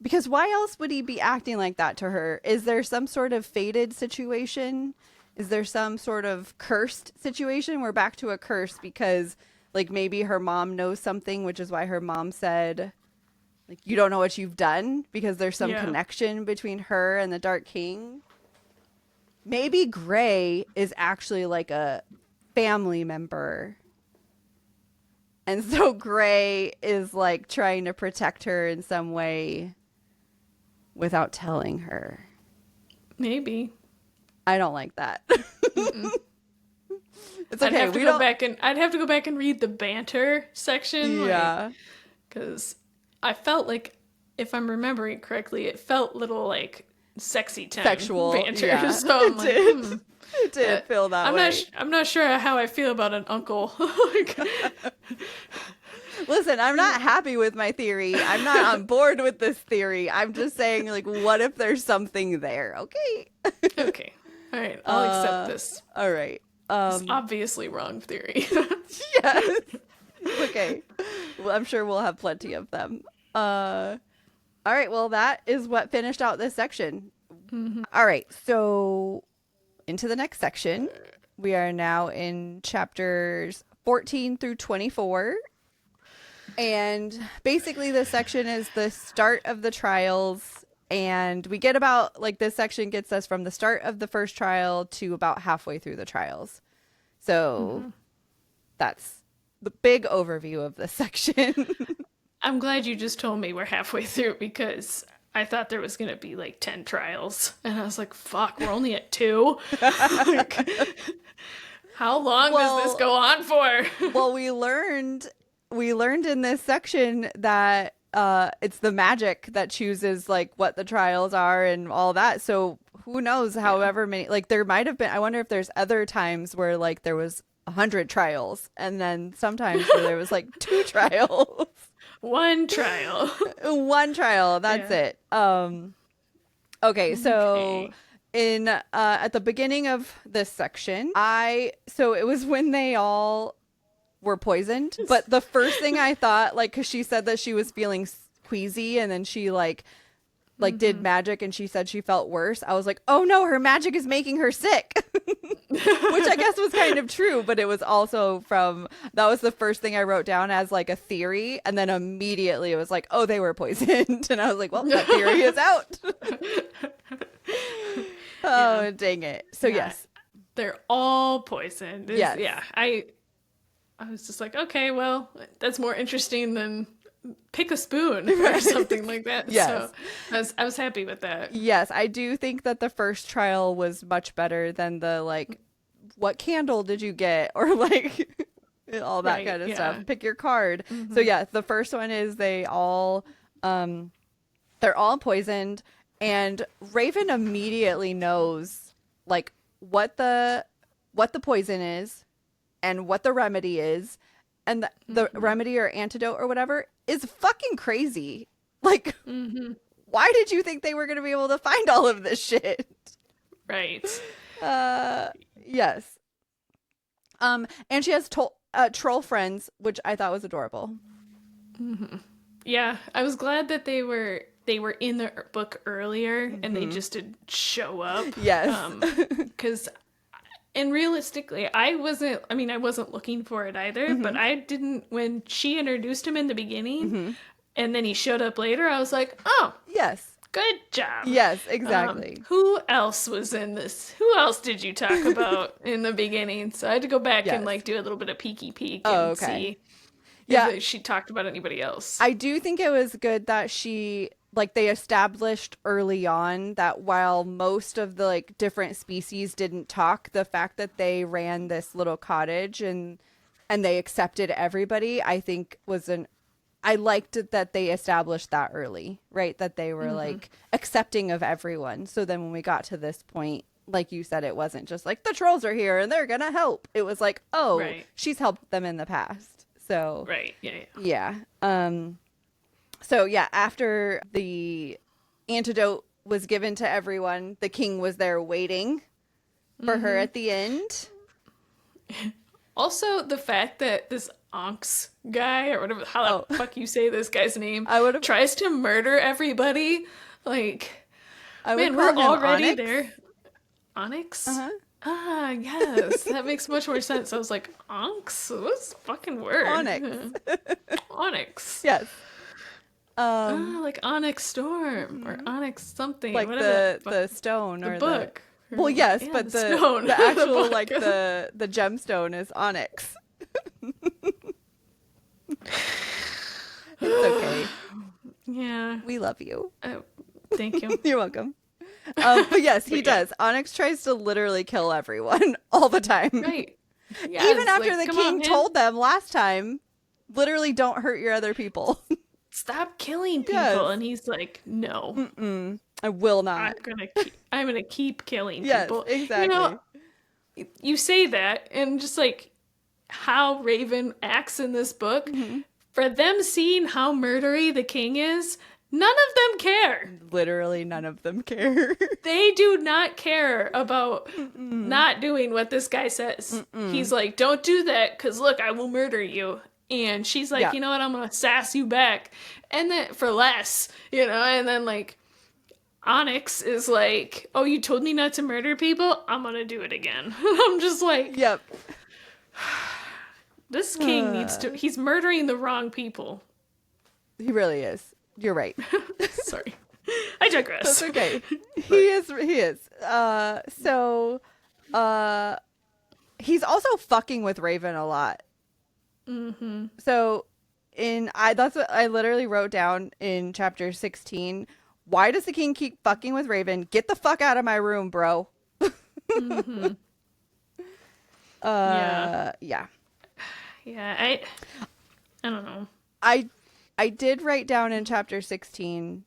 because why else would he be acting like that to her? Is there some sort of fated situation? Is there some sort of cursed situation? We're back to a curse because like maybe her mom knows something, which is why her mom said, like, you don't know what you've done, because there's some connection between her and the Dark King. Maybe Gray is actually like a family member. And so Gray is like trying to protect her in some way without telling her. Maybe. I don't like that. It's okay. I'd have to go back and read the banter section. Yeah. Because I felt like, if I'm remembering correctly, it felt little like sexy time sexual banter. Yeah. So I'm like, it did feel that way. I'm not sure how I feel about an uncle. Listen, I'm not happy with my theory. I'm not on board with this theory. I'm just saying, like, what if there's something there? Okay. Okay. All right. I'll accept this. All right. It's obviously wrong theory. Yes. Okay. Well, I'm sure we'll have plenty of them. All right, well, that is what finished out this section. Mm-hmm. All right, so into the next section. We are now in chapters 14 through 24. And basically this section is the start of the trials. And we get about, like, this section gets us from the start of the first trial to about halfway through the trials. So that's the big overview of this section. I'm glad you just told me we're halfway through, because I thought there was going to be like 10 trials. And I was like, fuck, we're only at 2. Like, how long does this go on for? Well, we learned in this section that it's the magic that chooses like what the trials are and all that. So who knows, however many, like there might have been, I wonder if there's other times where like there was 100 trials, and then sometimes where there was like 2 trials. One trial. One trial. That's it. Okay. So in, at the beginning of this section, so it was when they all were poisoned, but the first thing I thought, like, cause she said that she was feeling queasy, and then she like did magic and she said she felt worse. I was like, oh no, her magic is making her sick. Which I guess was kind of true, but it was also that was the first thing I wrote down as like a theory. And then immediately it was like, oh, they were poisoned. And I was like, well, that theory is out. Oh, dang it. So yes. They're all poisoned. Yes. Yeah. I was just like, okay, well, that's more interesting than pick a spoon or something like that. Yes. So I was happy with that. Yes, I do think that the first trial was much better than the like, what candle did you get? Or like, all that kind of stuff. Pick your card. So yeah, the first one is they're all poisoned, and Raven immediately knows like what the poison is and what the remedy is, and the remedy or antidote or whatever is fucking crazy. Like, why did you think they were going to be able to find all of this shit? Right. Yes. And she has troll friends, which I thought was adorable. Yeah, I was glad that they were in the book earlier and they just didn't show up. Yes. Because, and realistically, I wasn't looking for it either, but I didn't, when she introduced him in the beginning and then he showed up later, I was like, oh. Yes. Good job. Yes, exactly. Who else was in this? Who else did you talk about in the beginning? So I had to go back and like do a little bit of peeky peek and see if she talked about anybody else. I do think it was good that they established early on that while most of the like different species didn't talk, the fact that they ran this little cottage and they accepted everybody, I think I liked it that they established that early, right? That they were like accepting of everyone. So then when we got to this point, like you said, it wasn't just like the trolls are here and they're going to help. It was like, she's helped them in the past. So, yeah. So yeah, after the antidote was given to everyone, the king was there waiting for her at the end. Also, the fact that this Onks guy, or whatever, how the fuck you say this guy's name, tries to murder everybody. Like, man, we're already Onyx? There. Onyx? Ah, yes. That makes much more sense. I was like, Onks? What's fucking word? Onyx. Onyx. Yes. Like Onyx Storm or Onyx something. Like whatever the stone the or book. Well, yes, but the stone. The actual like the gemstone is onyx. It's okay. Yeah. We love you. Thank you. You're welcome. But yes, he does. Onyx tries to literally kill everyone all the time. Right. Yes, even after the king told them last time, literally don't hurt your other people. Stop killing people. Yes. And he's like, no. I will not. I'm gonna keep killing yes, people. Exactly. You know, you say that, and just like how Raven acts in this book, for them seeing how murdery the king is, none of them care. Literally none of them care. They do not care about not doing what this guy says. He's like, don't do that, because look, I will murder you. And she's like, you know what, I'm gonna sass you back. And then for less, and then like Onyx is like, oh, you told me not to murder people? I'm gonna do it again. I'm just like, yep. This king he's murdering the wrong people. He really is. You're right. Sorry. I digress. That's okay. He is. So he's also fucking with Raven a lot. So that's what I literally wrote down in chapter 16. Why does the king keep fucking with Raven? Get the fuck out of my room, bro. Yeah. Yeah, I don't know. I did write down in chapter 16,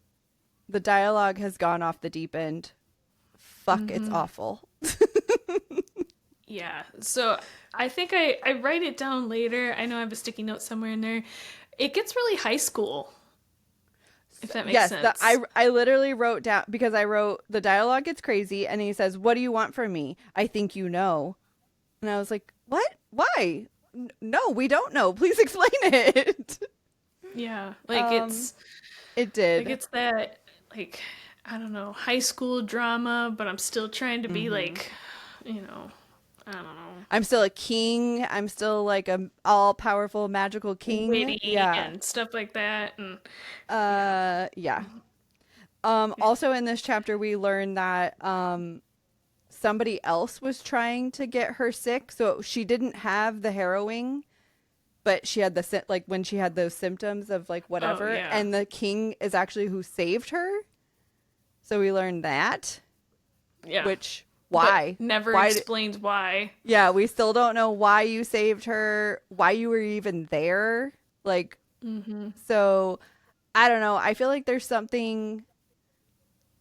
the dialogue has gone off the deep end. Fuck, it's awful. Yeah, so I think I write it down later. I know I have a sticky note somewhere in there. It gets really high school. If that makes sense. I literally wrote down, because I wrote, the dialogue gets crazy, and he says, what do you want from me? I think you know. And I was like, what? Why? No, we don't know. Please explain it. Yeah, like it did. Like it's that, like, I don't know, high school drama, but I'm still trying to be like, I don't know. I'm still a king. I'm still like a all-powerful magical king. Witty and stuff like that. And yeah. Also in this chapter, we learned that somebody else was trying to get her sick. So she didn't have the harrowing, but she had when she had those symptoms of like whatever. Oh, yeah. And the king is actually who saved her. So we learned that. Yeah. Which why? But never Why explained why. Yeah, we still don't know why you saved her, why you were even there. Like, so I don't know. I feel like there's something,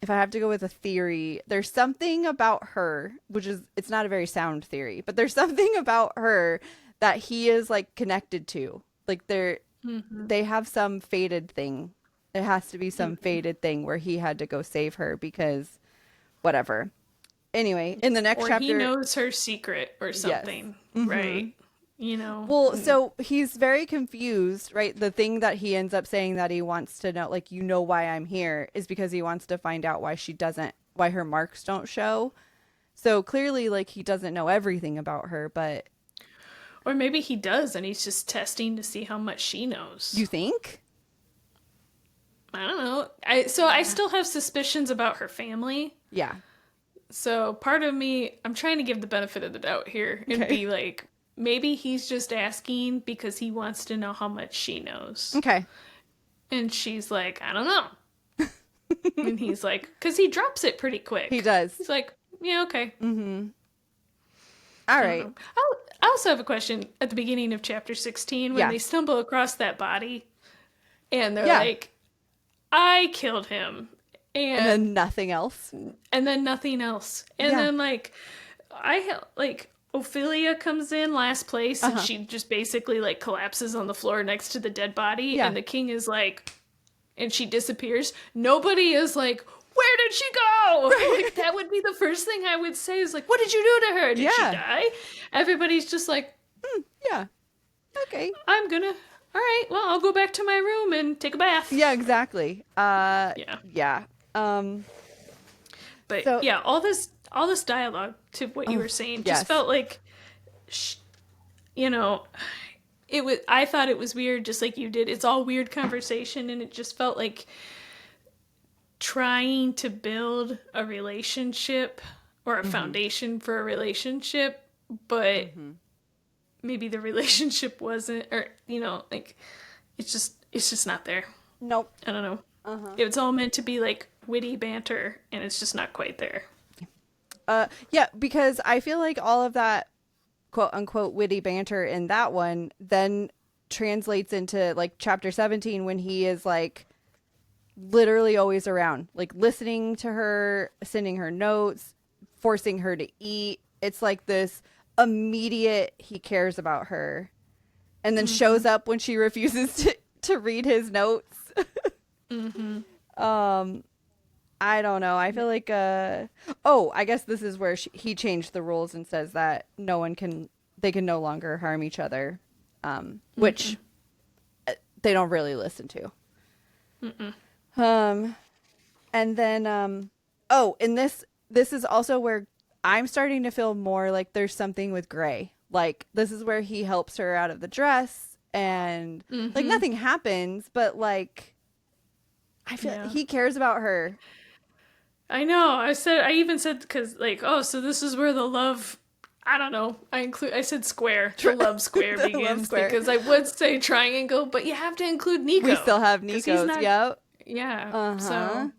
if I have to go with a theory, there's something about her, which is, it's not a very sound theory, but there's something about her that he is like connected to. Like they have some fated thing. It has to be some fated thing where he had to go save her because whatever. Anyway, in the next or chapter, he knows her secret or something, right? Well, so he's very confused, right? The thing that he ends up saying that he wants to know, like, why I'm here, is because he wants to find out why her marks don't show. So clearly, like, he doesn't know everything about her, but. Or maybe he does, and he's just testing to see how much she knows. You think? I don't know. I still have suspicions about her family. Yeah. So part of me, I'm trying to give the benefit of the doubt here and be like, maybe he's just asking because he wants to know how much she knows. Okay. And she's like, I don't know. And he's like, because he drops it pretty quick. He does. He's like, yeah, okay. Mm-hmm. All right. I also have a question at the beginning of chapter 16 when they stumble across that body and they're like, I killed him. And then nothing else. And then nothing else. And then Ophelia comes in last place and she just basically like collapses on the floor next to the dead body and the king is like, and she disappears. Nobody is like, where did she go? Like, that would be the first thing I would say is like, what did you do to her? Did she die? Everybody's just like, yeah. Okay. I'm gonna, all right, well, I'll go back to my room and take a bath. Yeah, exactly. Yeah. But so, all this dialogue to what you were saying just felt like, I thought it was weird just like you did. It's all weird conversation and it just felt like trying to build a relationship or a foundation for a relationship, but maybe the relationship wasn't, or, like, it's just not there. Nope. I don't know. It was all meant to be like witty banter and it's just not quite there. Yeah, because I feel like all of that quote unquote witty banter in that one then translates into like chapter 17 when he is like literally always around, like listening to her, sending her notes, forcing her to eat. It's like this immediate he cares about her and then shows up when she refuses to read his notes. I don't know. I feel like I guess this is where he changed the rules and says that they can no longer harm each other, which they don't really listen to. And then and this is also where I'm starting to feel more like there's something with Gray. Like this is where he helps her out of the dress and like nothing happens, but like I feel he cares about her. I know. I even said because like, oh, so this is where the love. I don't know. I said square. The love square the begins love square. Because I would say triangle, but you have to include Nico. We still have Nico's. Yep. Yeah. So.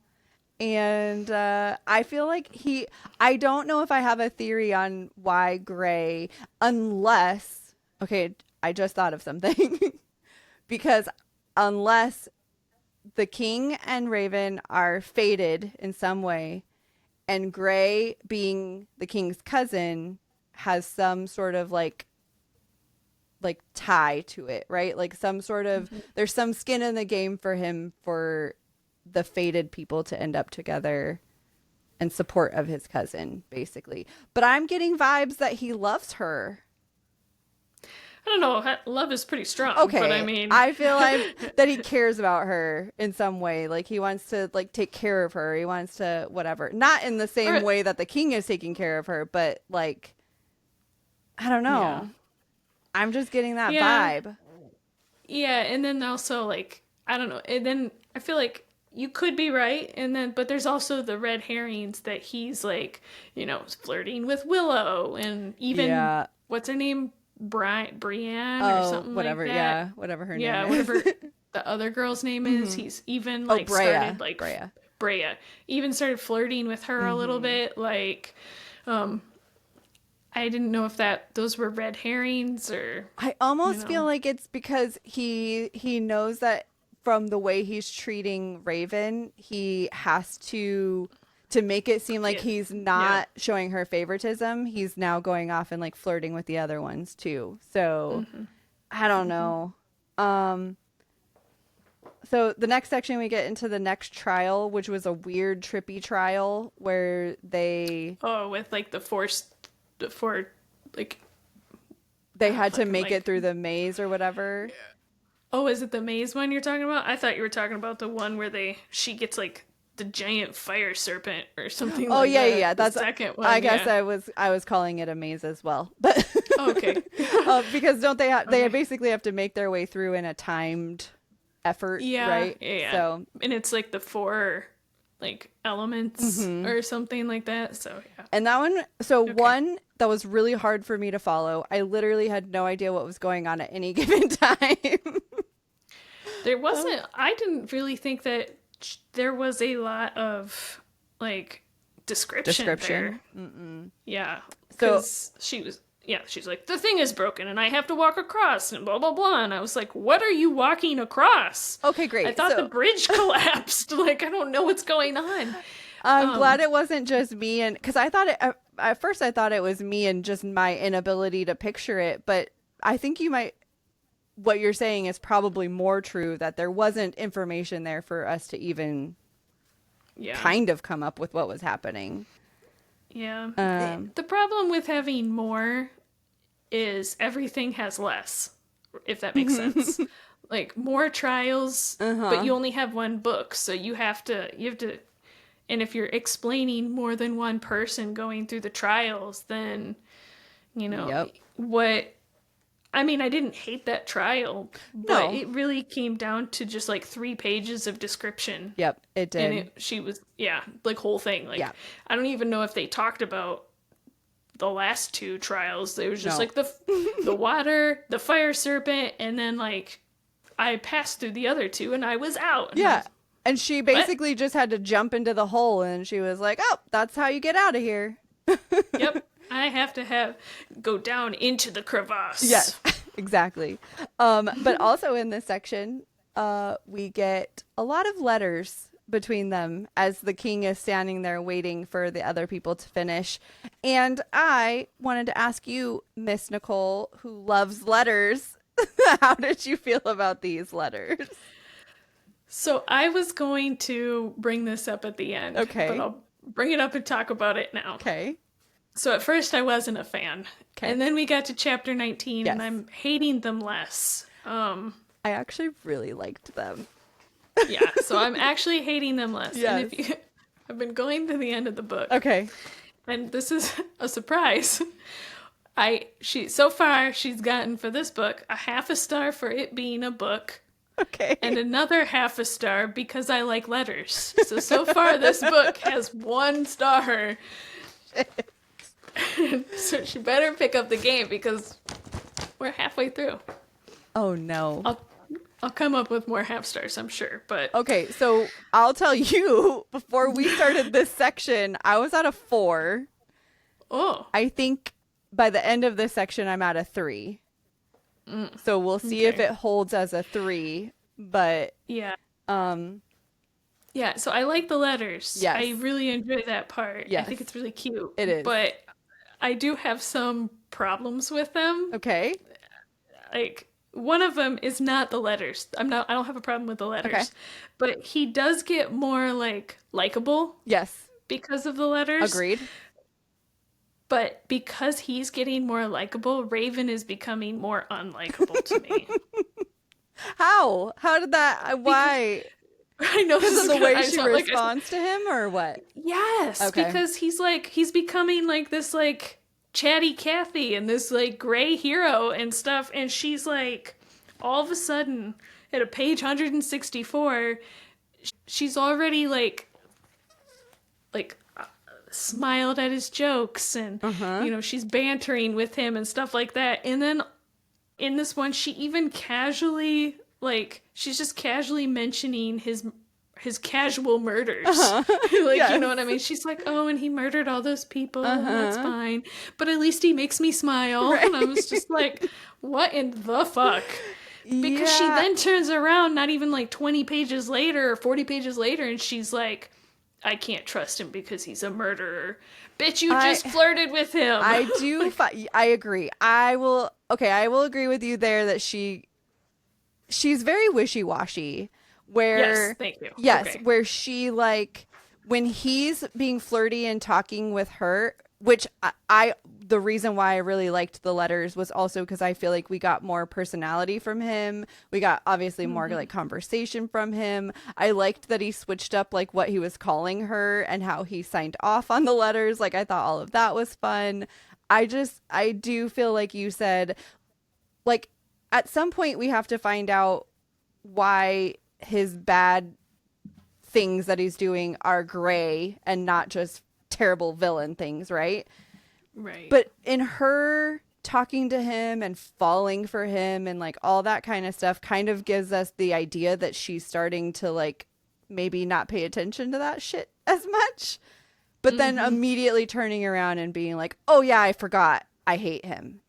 And I feel like I don't know if I have a theory on why Gray, unless, okay, I just thought of something. Because unless the king and Raven are fated in some way, and Gray, being the king's cousin, has some sort of like tie to it, right? Like some sort of, there's some skin in the game for him for the fated people to end up together and support of his cousin, basically. But I'm getting vibes that he loves her. I don't know. Love is pretty strong. Okay. But I mean, I feel like that he cares about her in some way. Like he wants to like take care of her. He wants to whatever. Not in the same way that the king is taking care of her, but like, I don't know. Yeah. I'm just getting that vibe. Yeah. And then also like, I don't know. And then I feel like you could be right. And then, but there's also the red herrings that he's like, flirting with Willow and even what's her name? Brienne or something whatever, like that. Whatever her name is. Yeah, whatever the other girl's name is. He's even started like Brea. Brea. Even started flirting with her a little bit. Like, I didn't know if those were red herrings or I almost feel like it's because he knows that from the way he's treating Raven, he has to make it seem like he's not showing her favoritism. He's now going off and like flirting with the other ones too. So I don't know. So the next section, we get into the next trial, which was a weird, trippy trial where they... Oh, with like the like... They had to make it through the maze or whatever. Oh, is it the maze one you're talking about? I thought you were talking about the one where she gets like the giant fire serpent or something. Oh, like yeah, that. yeah. That's the second one. I guess I was calling it a maze as well, but okay. Because don't they they basically have to make their way through in a timed effort, right? Yeah. So, and it's like the 4 like elements or something like that. So yeah. And that one, one that was really hard for me to follow. I literally had no idea what was going on at any given time. There wasn't. I didn't really think that there was a lot of like description. There. Yeah. Because she's like, the thing is broken and I have to walk across and blah, blah, blah. And I was like, what are you walking across? Okay, great. I thought the bridge collapsed. Like, I don't know what's going on. I'm glad it wasn't just me. And because I thought at first I thought it was me and just my inability to picture it. But I think what you're saying is probably more true, that there wasn't information there for us to even kind of come up with what was happening. Yeah. The problem with having more is everything has less, if that makes sense. Like more trials, but you only have one book. So you have to, and if you're explaining more than one person going through the trials, then, I mean, I didn't hate that trial, but it really came down to just like 3 pages of description. Yep, it did. And she was, like whole thing. Like, I don't even know if they talked about the last 2 trials. It was just like the water, the fire serpent, and then like I passed through the other 2 and I was out. And and she basically just had to jump into the hole, and she was like, oh, that's how you get out of here. Yep. I have to go down into the crevasse. Yes, exactly. But also in this section, we get a lot of letters between them as the king is standing there waiting for the other people to finish. And I wanted to ask you, Miss Nicole, who loves letters, how did you feel about these letters? So I was going to bring this up at the end. Okay. But I'll bring it up and talk about it now. Okay. So at first I wasn't a fan. Okay. And then we got to chapter 19 and I'm hating them less. I actually really liked them. Yeah, so I'm actually hating them less. Yes. And I've been going to the end of the book. Okay. And this is a surprise. So far she's gotten for this book a 1/2 star for it being a book. Okay. And another 1/2 star because I like letters. So far this book has 1 star. So she better pick up the game because we're halfway through. Oh no. I'll come up with more 1/2 stars, I'm sure. But okay, so I'll tell you, before we started this section, I was at a 4. Oh. I think by the end of this section I'm at a 3. So we'll see if it holds as a 3. But yeah. Yeah, so I like the letters. Yes. I really enjoy that part. Yes. I think it's really cute. It is. But I do have some problems with them. Okay. Like, one of them is not the letters. I don't have a problem with the letters. Okay. But he does get more, like, likable. Yes. Because of the letters. Agreed. But because he's getting more likable, Raven is becoming more unlikable to me. How? How did that... Why? I know because of the way she responds to him, or what? Yes, okay. Because he's becoming like this like chatty Cathy and this like gray hero and stuff, and she's like all of a sudden at a page 164, she's already like smiled at his jokes and she's bantering with him and stuff like that, and then in this one she even casually. Like, she's just casually mentioning his his casual murders. Yes. You know what I mean? She's like, oh, and he murdered all those people, and that's fine. But at least he makes me smile. Right. And I was just like, what in the fuck? Because she then turns around not even like 20 pages later or 40 pages later, and she's like, I can't trust him because he's a murderer. Bitch, you just flirted with him. I agree. I will agree with you there that she's very wishy-washy. Yes, thank you. Yes, okay. Where she, like, when he's being flirty and talking with her, which the reason why I really liked the letters was also because I feel like we got more personality from him. We got obviously more like conversation from him. I liked that he switched up like what he was calling her and how he signed off on the letters. Like, I thought all of that was fun. I do feel like you said, like, at some point we have to find out why his bad things that he's doing are gray and not just terrible villain things, right? Right. But in her talking to him and falling for him and like all that kind of stuff kind of gives us the idea that she's starting to like maybe not pay attention to that shit as much, but then immediately turning around and being like, oh yeah, I forgot, I hate him.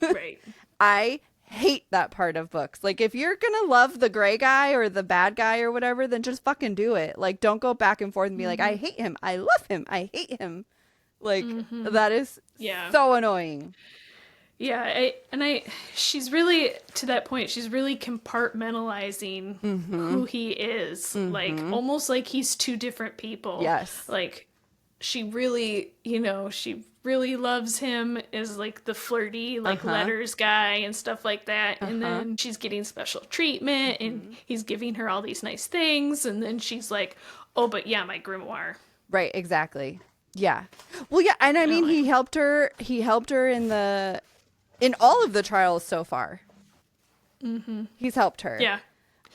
Right. I hate that part of books. Like, if you're gonna love the gray guy or the bad guy or whatever, then just fucking do it. Like, don't go back and forth and be like, I hate him, I love him, I hate him. Like, that is so annoying. Yeah, she's really, to that point, she's really compartmentalizing who he is. Like, almost like he's two different people. Yes. Like, she really, she really loves him as like the flirty like letters guy and stuff like that, and then she's getting special treatment and he's giving her all these nice things, and then she's like, oh, but yeah, my grimoire. Right, exactly. Yeah. Well, yeah, and I mean, he helped her in all of the trials so far. He's helped her. Yeah.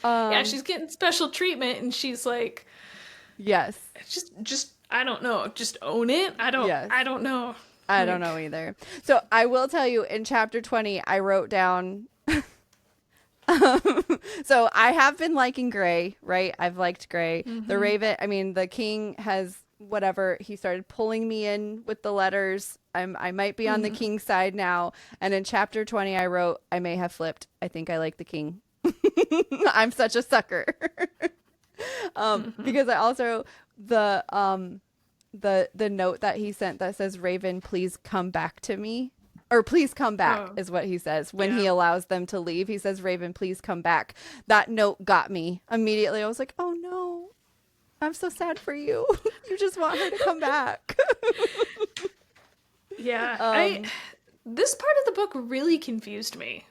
Yeah, she's getting special treatment, and she's like, yes, just I don't know. Just own it. I don't know. I don't know either. So I will tell you, in chapter 20, I wrote down. So I have been liking Gray, right? I've liked Gray. The Raven. I mean, the King has whatever. He started pulling me in with the letters. I might be on the King's side now. And in chapter 20, I wrote, I may have flipped. I think I like the King. I'm such a sucker. Because I also the note that he sent that says, Raven, please come back to me, or please come back is what he says when he allows them to leave. He says, Raven, please come back. That note got me immediately. I was like, oh no, I'm so sad for you. You just want her to come back. Yeah. This part of the book really confused me.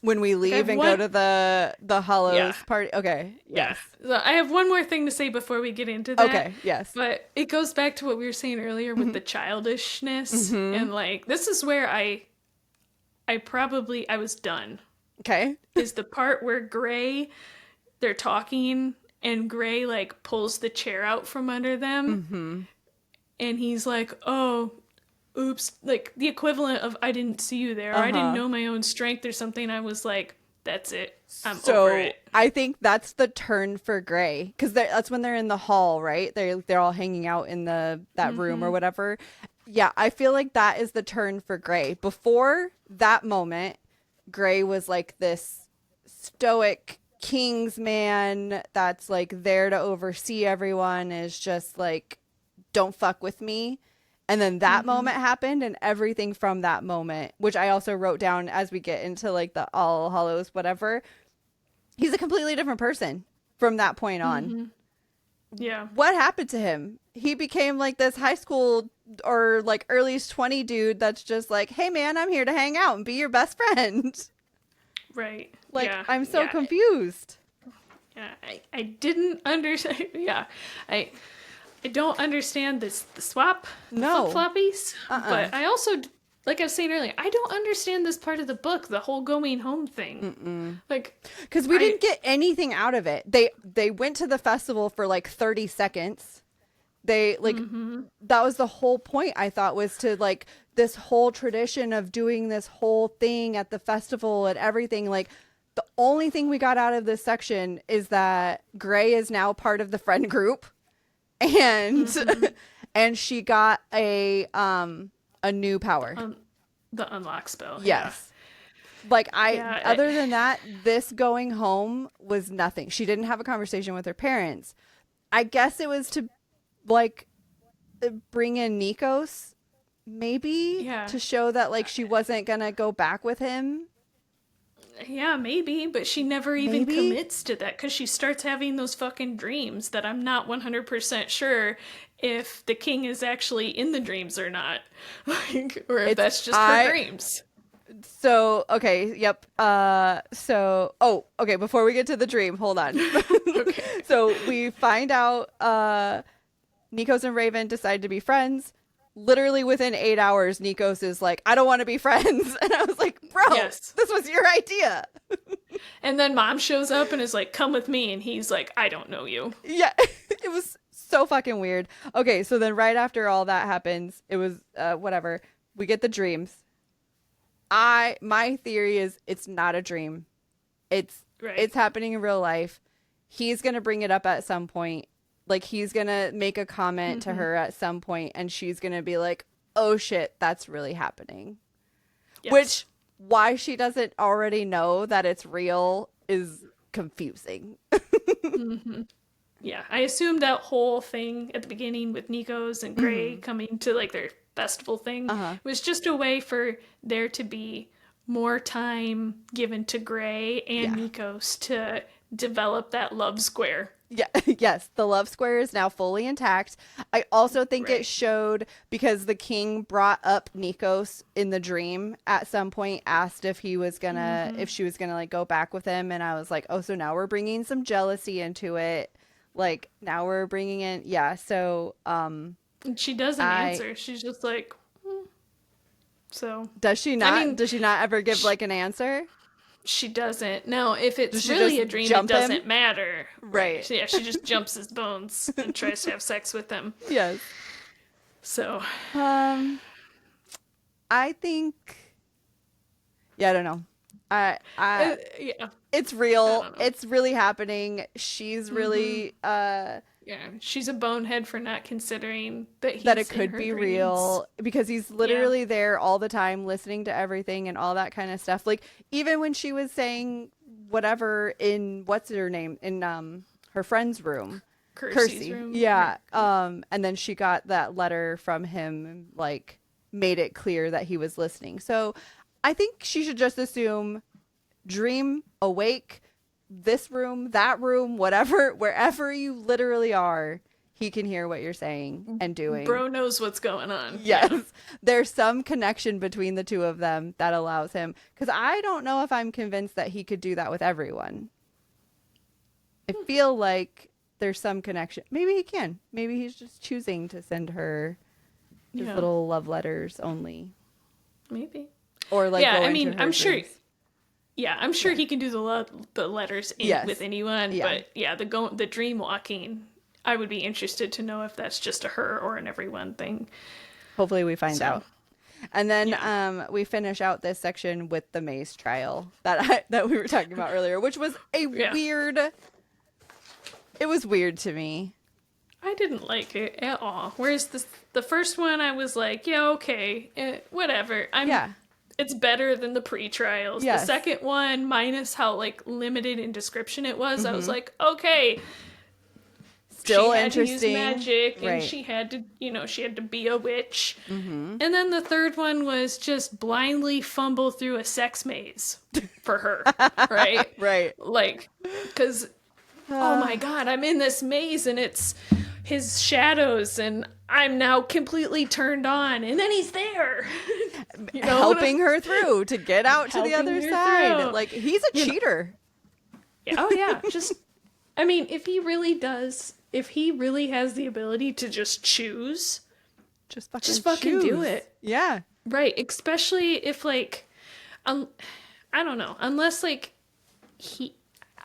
When we leave and go to the Hollows party. Okay. Yes. Yeah. So I have one more thing to say before we get into that. Okay. Yes. But it goes back to what we were saying earlier with the childishness. And like, this is where I was done. Okay. Is the part where Gray, they're talking and Gray like pulls the chair out from under them. And he's like, oh, oops, like the equivalent of I didn't see you there, or I didn't know my own strength or something. I was like, that's it. I'm over it. I think that's the turn for Gray, because that's when they're in the hall, right? They're all hanging out in that room or whatever. Yeah, I feel like that is the turn for Gray. Before that moment, Gray was like this stoic king's man that's like there to oversee everyone, is just like, don't fuck with me. And then that moment happened, and everything from that moment, which I also wrote down as we get into like the All Hallows, whatever, he's a completely different person from that point on. Yeah. What happened to him? He became like this high school or like early 20 dude that's just like, hey man, I'm here to hang out and be your best friend. Right. Like, yeah. I'm so confused. Yeah. I didn't understand. Yeah. I don't understand the swap, flip-floppies, but I also, like I was saying earlier, I don't understand this part of the book, the whole going home thing. Like, because we didn't get anything out of it. They went to the festival for like 30 seconds. They like that was the whole point, I thought, was to like this whole tradition of doing this whole thing at the festival and everything. Like, The only thing we got out of this section is that Gray is now part of the friend group, and and she got a new power. The unlock spell. Yes. Like other than that, this going home was nothing. She didn't have a conversation with her parents. I guess it was to like bring in Nikos, maybe, to show that like she wasn't gonna go back with him. Yeah, maybe, but she never even commits to that because she starts having those fucking dreams that I'm not 100% sure if the king is actually in the dreams or not, like, or if that's just her dreams. So, okay, yep. Okay, before we get to the dream, hold on. Okay. So we find out Nikos and Raven decide to be friends. Literally within 8 hours, Nikos is like, I don't want to be friends. And I was like, bro, this was your idea. And then mom shows up and is like, come with me. And he's like, I don't know you. Yeah, it was so fucking weird. Okay, so then right after all that happens, it was whatever. We get the dreams. My theory is it's not a dream. It's happening in real life. He's going to bring it up at some point. Like, he's going to make a comment to her at some point, and she's going to be like, oh, shit, that's really happening. Yes. Which, why she doesn't already know that it's real is confusing. Yeah, I assumed that whole thing at the beginning with Nikos and Gray coming to, like, their festival thing was just a way for there to be more time given to Gray and Nikos to develop that love square. Yeah, yes, the love square is now fully intact. I also think it showed because the king brought up Nikos in the dream at some point, asked if he was gonna, if she was gonna like go back with him, and I was like, oh, so now we're bringing some jealousy into it. Like now we're bringing in, so and she doesn't answer. She's just like, so does she not? I mean, does she not ever give like an answer? She doesn't. Now, if it's really a dream, it doesn't matter. Right. So, yeah, she just jumps his bones and tries to have sex with him. Yes. So. I think. Yeah, I don't know. Yeah. It's real. It's really happening. She's really. Yeah, she's a bonehead for not considering that it could be real because he's literally there all the time listening to everything and all that kind of stuff. Like even when she was saying whatever in what's her name in her friend's room, Kirsi's room. Yeah. And then she got that letter from him, like made it clear that he was listening. So I think she should just assume dream, awake, this room, that room, whatever, wherever you literally are, he can hear what you're saying and doing. Bro knows what's going on. Yes. Yeah. There's some connection between the two of them that allows him. Because I don't know if I'm convinced that he could do that with everyone. I feel like there's some connection. Maybe he can. Maybe he's just choosing to send her his little love letters only. Maybe. Or like, yeah, I mean, I'm sure. Yeah, I'm sure he can do the letters with anyone, but yeah, the dream walking, I would be interested to know if that's just a her or an everyone thing. Hopefully we find out. And then we finish out this section with the maze trial that we were talking about earlier, which was weird. It was weird to me. I didn't like it at all. Whereas the first one, I was like, yeah, okay, whatever. It's better than the pre-trials. Yes. The second one, minus how like limited in description it was, I was like, okay. Still she interesting. Had to use magic, and she had to be a witch. And then the third one was just blindly fumble through a sex maze for her, right? Right. Like, because oh my god, I'm in this maze and it's his shadows and I'm now completely turned on, and then he's there, helping her through to get out to the other side. Through. Like he's a cheater. Oh yeah, just I mean, if he really has the ability to just choose, just fucking do it. Yeah, right. Especially if like, I don't know, unless like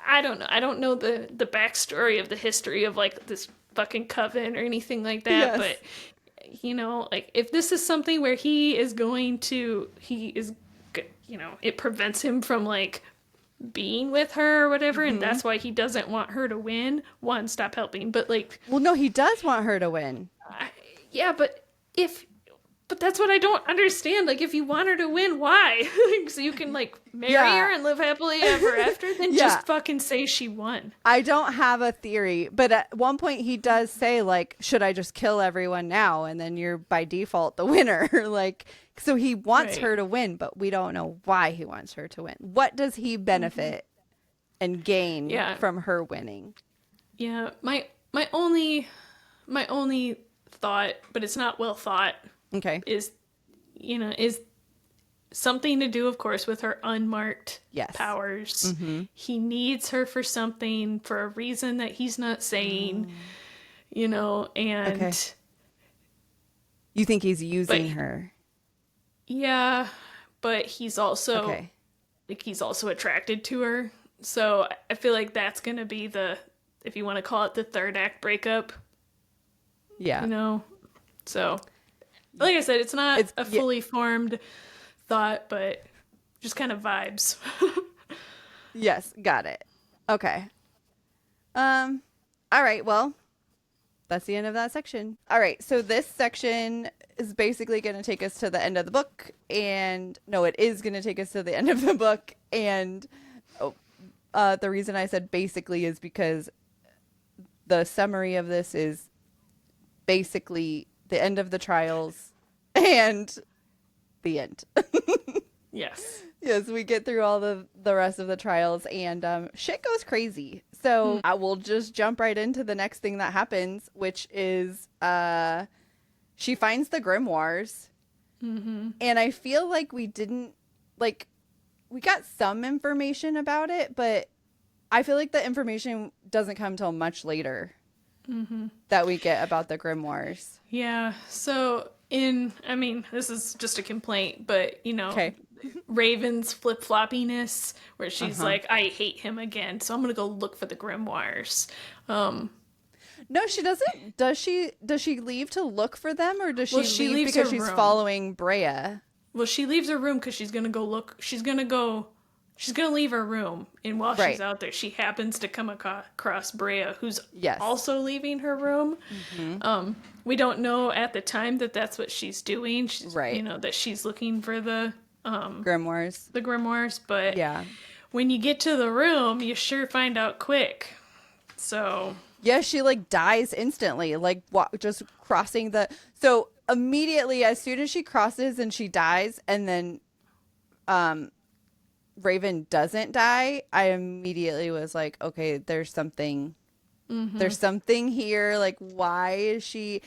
I don't know. I don't know the backstory of the history of like this fucking coven or anything like that, but like if this is something where it prevents him from like being with her or whatever, and that's why he doesn't want her to win. One, stop helping. But like, well, no, he does want her to win. yeah, but that's what I don't understand. Like, if you want her to win, why? So you can like marry her and live happily ever after. Then just fucking say she won. I don't have a theory, but at one point he does say like, should I just kill everyone now and then you're by default the winner? Like, so he wants her to win, but we don't know why he wants her to win. What does he benefit and gain from her winning? Yeah, my only thought, but it's not well thought. Okay. Is something to do, of course, with her unmarked powers. He needs her for something, for a reason that he's not saying, and... You think he's using her? Yeah, but he's also... Like, he's also attracted to her. So I feel like that's going to be the, if you want to call it the third act breakup. Yeah. So... Like I said, it's not a fully formed thought, but just kind of vibes. Yes, got it. Okay. All right, well, that's the end of that section. All right, so this section is basically going to take us to the end of the book, and no, it is going to take us to the end of the book, and the reason I said basically is because the summary of this is basically the end of the trials and the end. Yes, we get through all the rest of the trials, and shit goes crazy. So I will just jump right into the next thing that happens, which is she finds the grimoires. And I feel like we got some information about it, but I feel like the information doesn't come till much later. That we get about the grimoires. Yeah. So this is just a complaint, but Raven's flip-floppiness, where she's like, I hate him again, so I'm gonna go look for the grimoires. No, she doesn't. Does she leave to look for them, or does she leave because she's following Brea? Well, she leaves her room because she's gonna go look. She's gonna leave her room, and while she's out there, she happens to come across Brea, who's also leaving her room. We don't know at the time that that's what she's doing. She's, that she's looking for the grimoires. The grimoires, but when you get to the room, you sure find out quick. So she like dies instantly, like just crossing the. So immediately, as soon as she crosses and she dies, and then Raven doesn't die, I immediately was like, okay, there's something here. Like, why is she?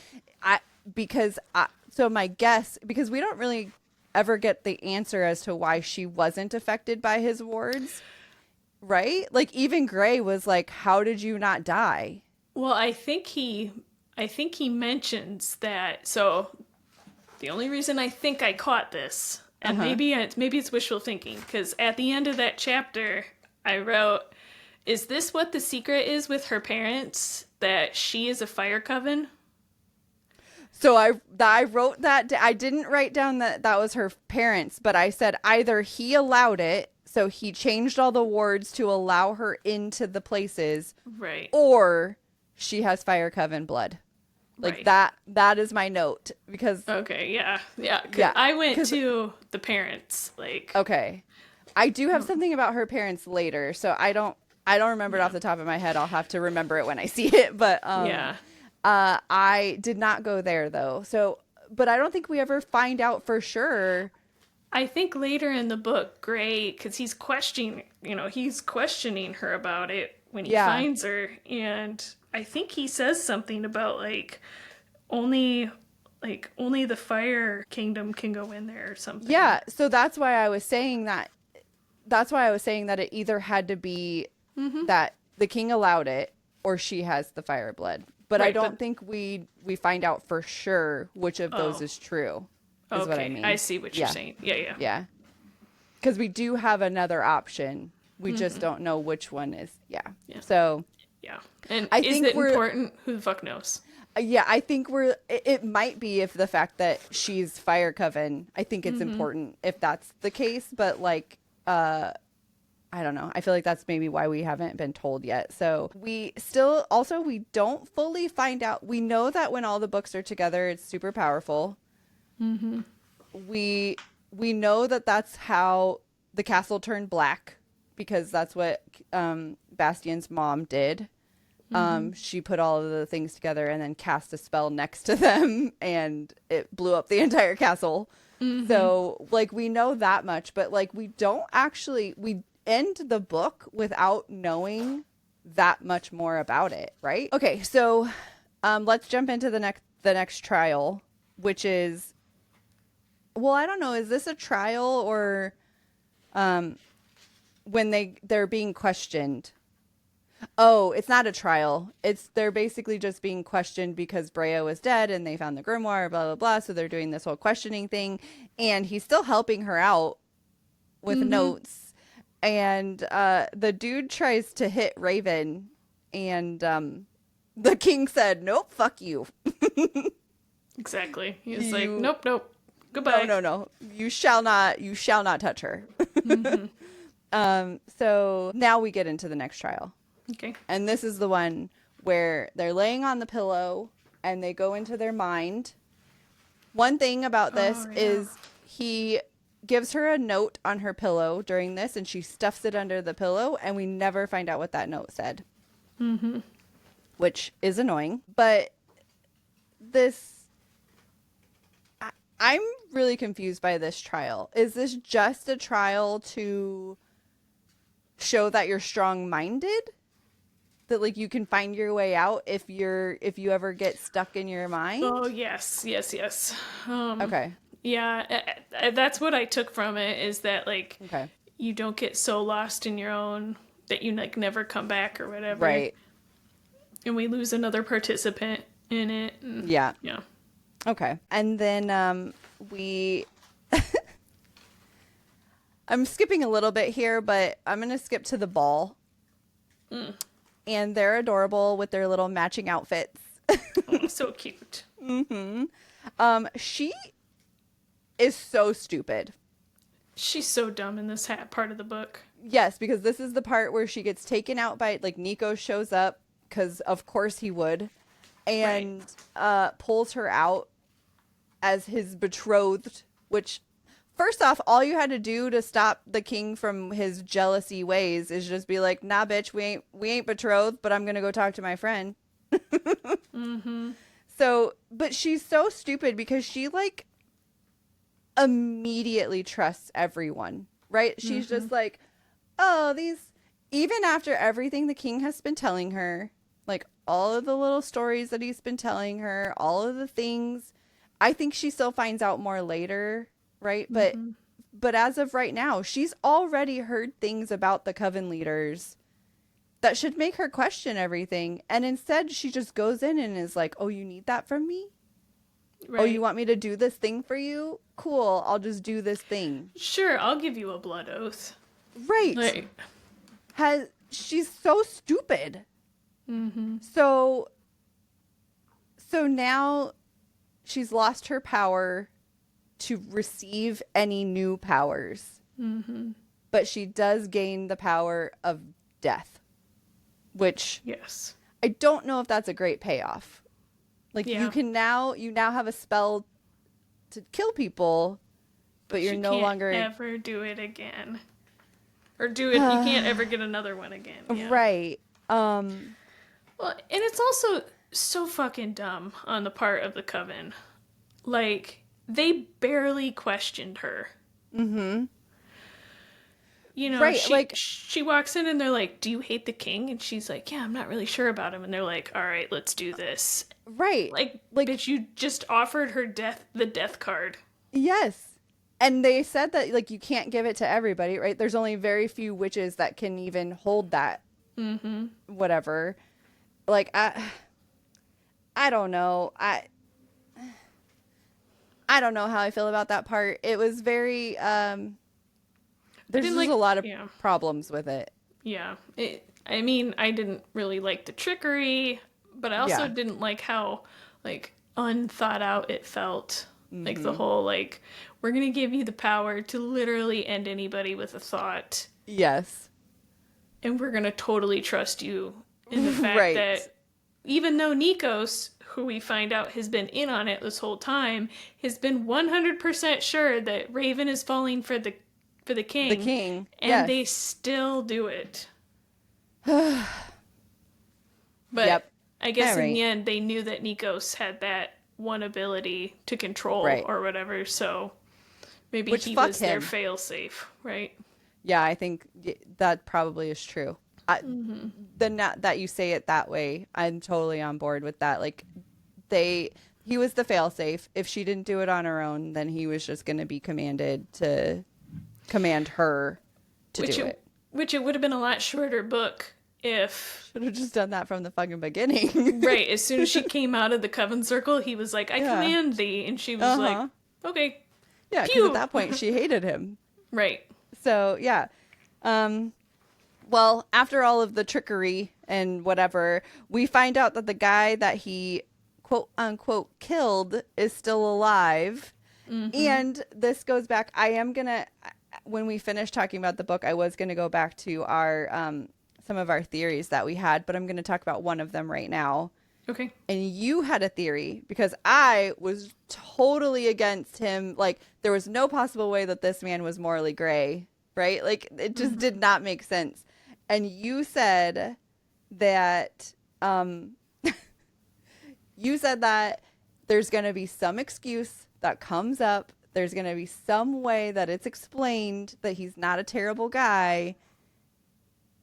So my guess, because we don't really ever get the answer as to why she wasn't affected by his wards, right? Like, even Gray was like, how did you not die? Well, I think he mentions that. So the only reason I think I caught this, and maybe it's wishful thinking, because at the end of that chapter, I wrote, is this what the secret is with her parents, that she is a fire coven? So I wrote that. I didn't write down that was her parents, but I said either he allowed it, so he changed all the wards to allow her into the places, right? Or she has fire coven blood. Like that is my note, because I went to the parents, like, okay, I do have something about her parents later, so I don't remember it off the top of my head. I'll have to remember it when I see it, but I did not go there though. So, but I don't think we ever find out for sure. I think later in the book, Gray, because he's questioning her about it when he finds her, and I think he says something about only the Fire Kingdom can go in there or something. Yeah, so that's why I was saying that. That's why I was saying that it either had to be that the king allowed it, or she has the fire blood. But I don't think we find out for sure which of those is true. Is what I mean. I see what you're saying. Yeah. Because we do have another option. We just don't know which one is. Yeah. So. Yeah. And is it important? Who the fuck knows? Yeah, I think it might be if the fact that she's fire coven. I think it's important if that's the case. But I don't know. I feel like that's maybe why we haven't been told yet. So we don't fully find out. We know that when all the books are together, it's super powerful. Mm-hmm. We know that that's how the castle turned black, because that's what Bastian's mom did. She put all of the things together and then cast a spell next to them, and it blew up the entire castle. So like we know that much, but like we end the book without knowing that much more about it, right? Okay, so let's jump into the next trial, which is, well, I don't know, is this a trial or when they're being questioned? Oh, it's not a trial. They're basically just being questioned because Brea was dead and they found the grimoire, blah blah blah. So they're doing this whole questioning thing, and he's still helping her out with notes. And the dude tries to hit Raven, and the king said, "Nope, fuck you." Exactly. He was like, "Nope, nope, goodbye." No. You shall not touch her. So now we get into the next trial. Okay. And this is the one where they're laying on the pillow and they go into their mind. One thing about this is he gives her a note on her pillow during this, and she stuffs it under the pillow, and we never find out what that note said. Which is annoying. But I'm really confused by this trial. Is this just a trial to show that you're strong-minded? That like you can find your way out if you ever get stuck in your mind? Oh, yes. Okay. Yeah, that's what I took from it, is that like you don't get so lost in your own that you like never come back or whatever. Right. And we lose another participant in it. Yeah. Yeah. Okay. And then I'm skipping a little bit here, but I'm going to skip to the ball. And they're adorable with their little matching outfits. Oh, so cute. She is so stupid. She's so dumb in this part of the book. Yes, because this is the part where she gets taken out by, like, Nico shows up, because of course he would, and pulls her out as his betrothed, which, first off, all you had to do to stop the king from his jealousy ways is just be like, nah, bitch, we ain't betrothed, but I'm gonna go talk to my friend. So, but she's so stupid because she, like, immediately trusts everyone, right? She's just like, oh, even after everything the king has been telling her, like all of the little stories that he's been telling her, all of the things, I think she still finds out more later, right? But as of right now, she's already heard things about the coven leaders that should make her question everything, and instead she just goes in and is like, oh, you need that from me? Right. Oh, you want me to do this thing for you? Cool, I'll just do this thing. Sure, I'll give you a blood oath. Right. Like, she's so stupid. So now she's lost her power to receive any new powers. But she does gain the power of death, which I don't know if that's a great payoff. Like you now have a spell to kill people, but you're no longer ever do it again, or do it. You can't ever get another one again. Yeah. Right. Well, and it's also so fucking dumb on the part of the coven. Like they barely questioned her. You know, right, she walks in and they're like, do you hate the king? And she's like, yeah, I'm not really sure about him. And they're like, all right, let's do this. Right. Like bitch, you just offered her the death card. Yes. And they said that, like, you can't give it to everybody, right? There's only very few witches that can even hold that. Whatever. Like, I don't know. I don't know how I feel about that part. It was very, there's just a lot of problems with it. Yeah. I mean, I didn't really like the trickery, but I also didn't like how, like, unthought out it felt. Like, the whole, like, we're going to give you the power to literally end anybody with a thought. Yes. and we're going to totally trust you in the fact Right. that even though Nikos, who we find out has been in on it this whole time, has been 100% sure that Raven is falling for the king. The king. And yes. they still do it. But Yep. I guess All in right. the end, they knew that Nikos had that one ability to control Right. or whatever, so maybe Which, he fuck was their him. fail-safe, right? Yeah, I think that probably is true. That you say it that way, I'm totally on board with that. Like, he was the failsafe. If she didn't do it on her own, then he was just going to be commanded to command her to do it. Which it would have been a lot shorter book if... Should have just done that from the fucking beginning. Right, as soon as she came out of the coven circle, he was like, I command thee. And she was like, okay. Yeah, because at that point, she hated him. Right. So, yeah. Well, after all of the trickery and whatever, we find out that the guy that he quote unquote killed is still alive. And this goes back. When we finish talking about the book, I was going to go back to our some of our theories that we had, but I'm going to talk about one of them right now. Okay. And you had a theory because I was totally against him. Like, there was no possible way that this man was morally gray, right? Like, it just did not make sense. And you said that there's going to be some excuse that comes up. There's going to be some way that it's explained that he's not a terrible guy.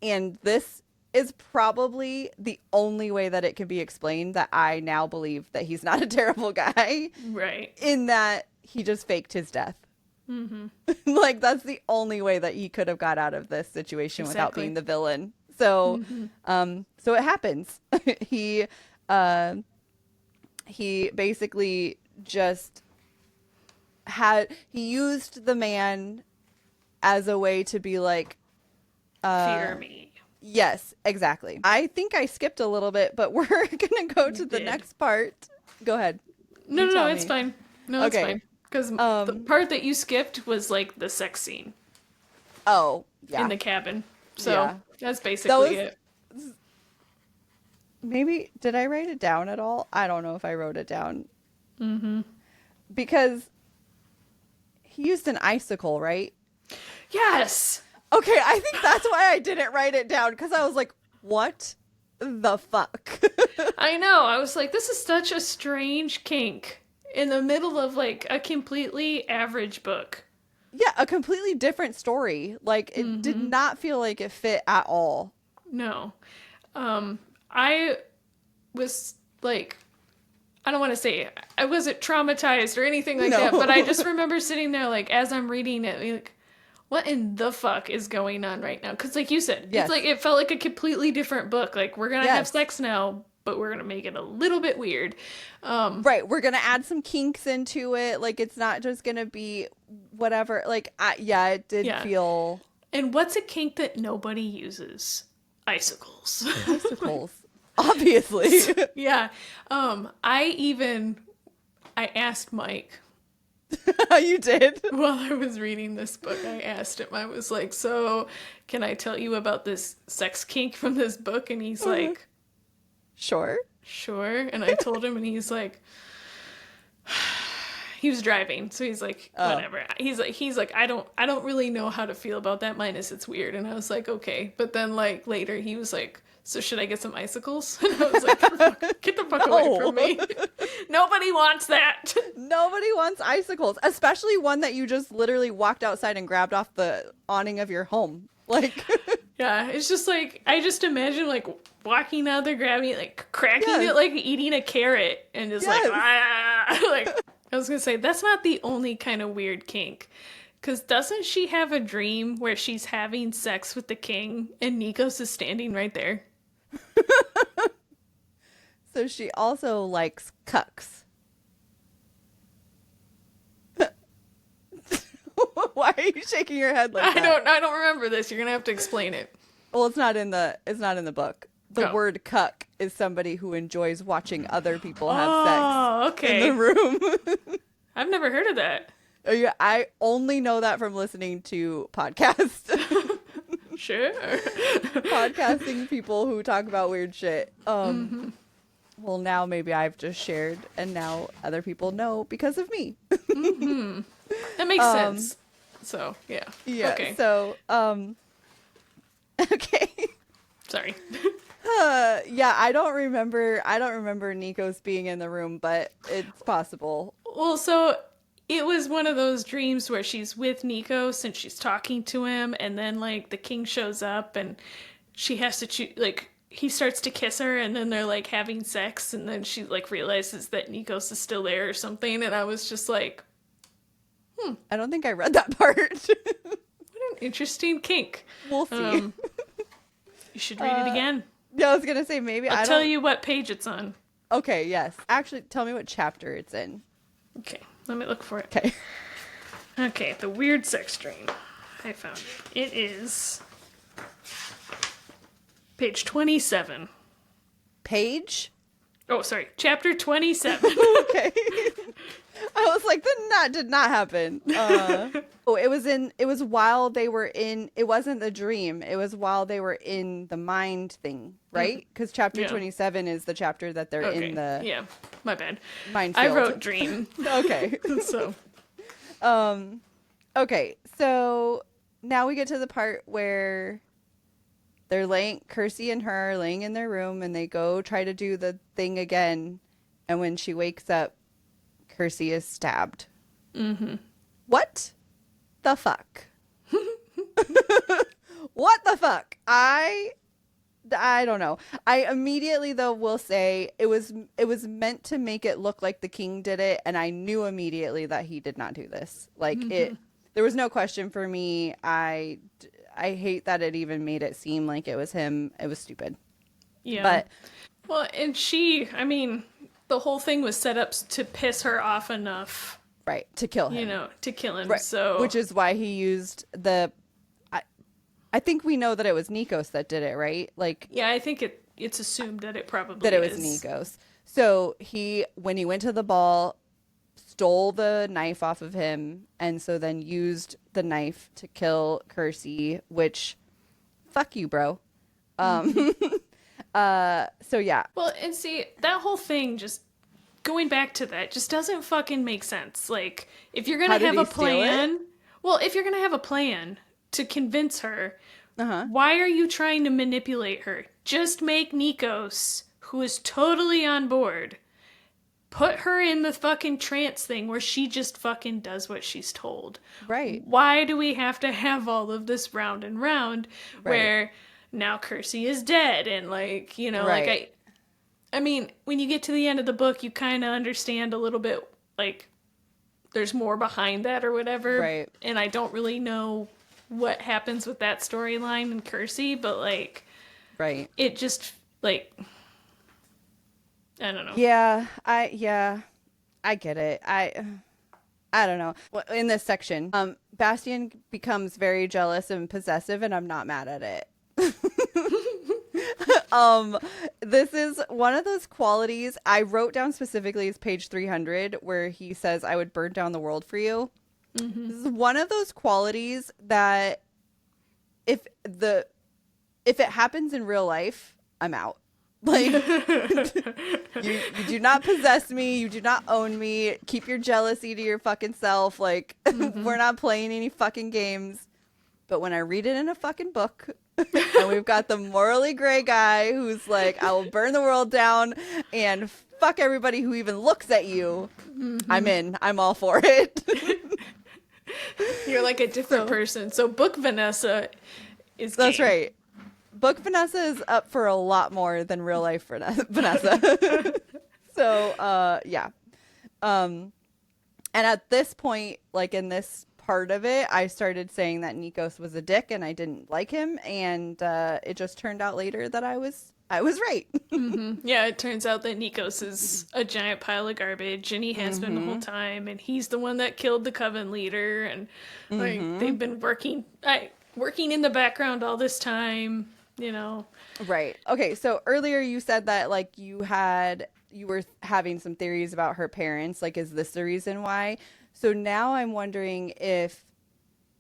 And this is probably the only way that it can be explained that I now believe that he's not a terrible guy. Right. In that he just faked his death. Like, that's the only way that he could have got out of this situation without being the villain. So, so it happens. He basically just he used the man as a way to be like, fear me. Yes, exactly. I think I skipped a little bit, but we're going to go to the next part. Go ahead. No, it's fine. No, it's Okay. fine. Because the part that you skipped was like the sex scene Oh, yeah. in the cabin. So Yeah. that's basically it. Maybe, did I write it down at all? I don't know if I wrote it down. Because he used an icicle, right? Yes. Okay, I think that's why I didn't write it down, because I was like, what the fuck? I know. I was like, this is such a strange kink in the middle of like a completely average book. Yeah, a completely different story. Like, it did not feel like it fit at all. No. I was like, I don't want to say I wasn't traumatized or anything like that, but I just remember sitting there like, as I'm reading it, like, what in the fuck is going on right now? Because like you said, it's like, it felt like a completely different book. Like, we're going to have sex now, but we're going to make it a little bit weird. Right. We're going to add some kinks into it. Like, it's not just going to be whatever. Like, it did feel... And what's a kink that nobody uses? Icicles. Icicles. Obviously. Yeah. I asked Mike. You did? While I was reading this book, I asked him, I was like, so can I tell you about this sex kink from this book? And he's like, Sure. And I told him, and he's like, he was driving. So he's like, whatever. He's like, I don't really know how to feel about that, minus it's weird. And I was like, okay. But then like later he was like, so should I get some icicles? And I was like, get the fuck away from me. Nobody wants that. Nobody wants icicles, especially one that you just literally walked outside and grabbed off the awning of your home. Like, yeah, it's just like, I just imagine like walking out there, grabbing it, like cracking it, like eating a carrot, and just like, like, I was gonna say, that's not the only kind of weird kink. Because doesn't she have a dream where she's having sex with the king and Nikos is standing right there? So she also likes cucks. Why are you shaking your head like that? I don't remember this. You're gonna have to explain it. Well, it's not in the book. The word cuck is somebody who enjoys watching other people have sex in the room. I've never heard of that. I only know that from listening to podcasts. Sure. Podcasting people who talk about weird shit. Well, now maybe I've just shared, and now other people know because of me. That makes sense. So, yeah. Yeah. Okay. So, okay. Sorry. Yeah, I don't remember Nikos being in the room, but it's possible. Well, so it was one of those dreams where she's with Nikos and she's talking to him, and then, like, the king shows up and she has to choose, like, he starts to kiss her, and then they're, like, having sex, and then she, like, realizes that Nikos is still there or something, and I was just like, I don't think I read that part. what an interesting kink. We'll see. You should read it again. Yeah, I was gonna say maybe I'll tell you what page it's on. Okay, yes. Actually, tell me what chapter it's in. Okay, let me look for it. Okay. Okay, the weird sex dream. I found it. It is page 27. Page? Oh, sorry, chapter 27. Okay. I was like, that did not happen. It was while they were in, it wasn't the dream. It was while they were in the mind thing, right? Because chapter 27 is the chapter that they're in the Yeah, my bad. minefield. I wrote dream. Okay. So. Okay, so now we get to the part where Kirsi and her are laying in their room, and they go try to do the thing again. And when she wakes up, Kirsi is stabbed. What the fuck? What the fuck? I don't know. I immediately, though, will say it was meant to make it look like the king did it, and I knew immediately that he did not do this. Like, there was no question for me. I hate that it even made it seem like it was him. It was stupid. Yeah. But, well, and I mean, the whole thing was set up to piss her off enough. Right, to kill him. You know, to kill him. Right. So, which is why he used I think we know that it was Nikos that did it, right? Like, yeah, I think it's assumed that it probably that it was Nikos. So when he went to the ball, stole the knife off of him, and so then used the knife to kill Kirsi, which, fuck you, bro. So yeah. Well, and see, that whole thing, just going back to that, just doesn't fucking make sense. Like, if you're gonna have a plan, if you're gonna have a plan to convince her, why are you trying to manipulate her? Just make Nikos, who is totally on board, put her in the fucking trance thing where she just fucking does what she's told. Right. Why do we have to have all of this round and round where now Kirsi is dead and, like, you know, like, I mean, when you get to the end of the book, you kind of understand a little bit, like, there's more behind that or whatever. Right. And I don't really know what happens with that storyline in Kirsi, but, like, it just, like, I don't know. Yeah, I get it. I don't know. Well, in this section, Bastian becomes very jealous and possessive, and I'm not mad at it. This is one of those qualities I wrote down specifically is page 300, where he says, "I would burn down the world for you." This is one of those qualities that if it happens in real life, I'm out. Like, you do not possess me. You do not own me. Keep your jealousy to your fucking self. Like, we're not playing any fucking games. But when I read it in a fucking book, and we've got the morally gray guy who's like, I will burn the world down and fuck everybody who even looks at you, I'm in. I'm all for it. You're like a different person. So book Vanessa is game. That's right. Book Vanessa is up for a lot more than real life Vanessa. So, yeah. And at this point, like in this part of it, I started saying that Nikos was a dick and I didn't like him. And it just turned out later that I was right. Yeah, it turns out that Nikos is a giant pile of garbage, and he has been the whole time, and he's the one that killed the coven leader, and like they've been working in the background all this time, you know. Right. Okay, so earlier you said that like you were having some theories about her parents. Like, is this the reason why? So now I'm wondering if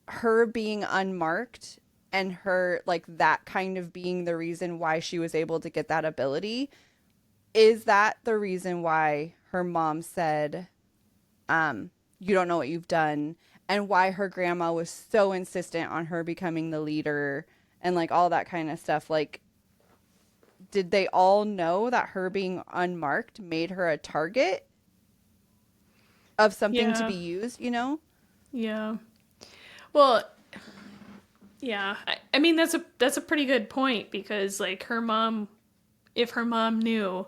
her being unmarked and her, like, that kind of being the reason why she was able to get that ability. Is that the reason why her mom said, you don't know what you've done, and why her grandma was so insistent on her becoming the leader and, like, all that kind of stuff? Like, did they all know that her being unmarked made her a target of something to be used, you know? Yeah. Well, yeah. I mean, that's a pretty good point, because, like, her mom, if her mom knew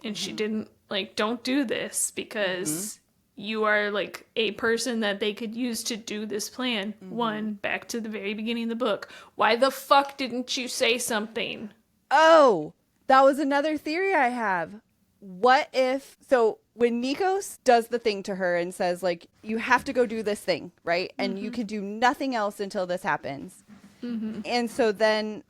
and she didn't, like, don't do this because you are, like, a person that they could use to do this plan. One, back to the very beginning of the book. Why the fuck didn't you say something? Oh, that was another theory I have. What if, so when Nikos does the thing to her and says, like, you have to go do this thing, right? And you can do nothing else until this happens. And so then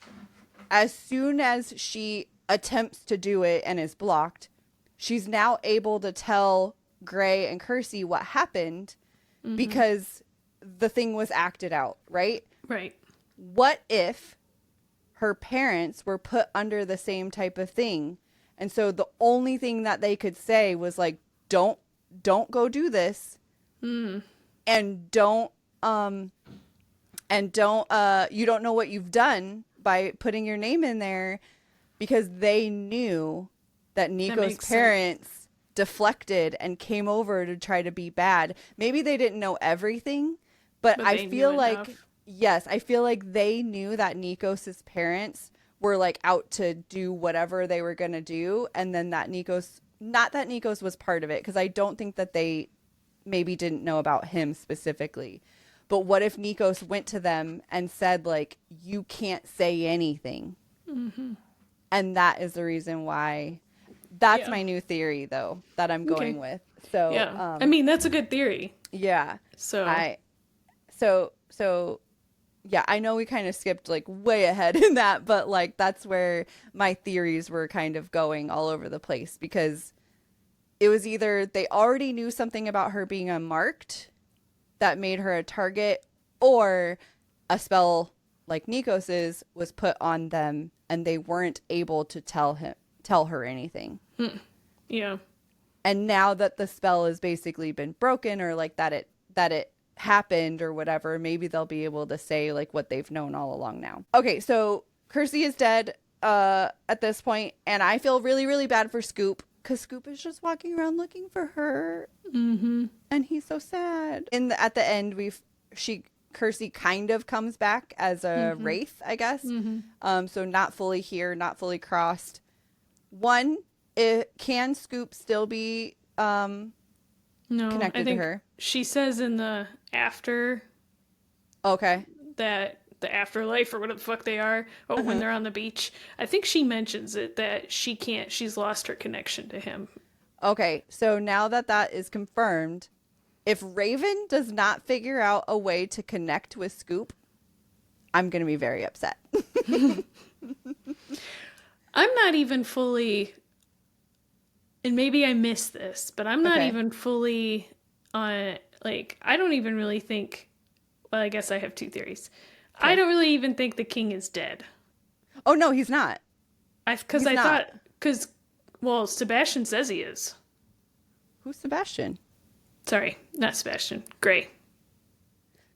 as soon as she attempts to do it and is blocked, she's now able to tell Gray and Kirsi what happened because the thing was acted out, right? Right. What if her parents were put under the same type of thing, and so the only thing that they could say was, like, don't go do this, and don't you don't know what you've done by putting your name in there, because they knew that Nico's parents deflected and came over to try to be bad. Maybe they didn't know everything, but I feel like enough. Yes, I feel like they knew that Nikos's parents were, like, out to do whatever they were going to do. And then that not that Nikos was part of it, because I don't think that they maybe didn't know about him specifically. But what if Nikos went to them and said, like, you can't say anything? And that is the reason why. That's my new theory, though, that I'm going with. So, yeah. I mean, that's a good theory. Yeah. So yeah, I know we kind of skipped, like, way ahead in that, but, like, that's where my theories were kind of going all over the place, because it was either they already knew something about her being unmarked that made her a target, or a spell like Nikos's was put on them and they weren't able to tell her anything. Yeah. And now that the spell has basically been broken, or, like, that it happened or whatever, maybe they'll be able to say, like, what they've known all along now. Okay, so Kirsi is dead at this point, and I feel really, really bad for Scoop, because Scoop is just walking around looking for her, and he's so sad. At the end, Kirsi kind of comes back as a wraith, I guess. So not fully here, not fully crossed. One, can Scoop still be no, connected I think to her? She says in the after. Okay. That the afterlife, or whatever the fuck they are, or when they're on the beach. I think she mentions it, that she can't. She's lost her connection to him. Okay, so now that is confirmed, if Raven does not figure out a way to connect with Scoop, I'm gonna be very upset. I'm not even fully, and maybe I missed this, but I'm not even fully on, like, I don't even really think, well, I guess I have two theories. I don't really even think the king is dead. Oh, no, he's not. Because well, Sebastian says he is. Who's Sebastian? Sorry, not Sebastian. Gray.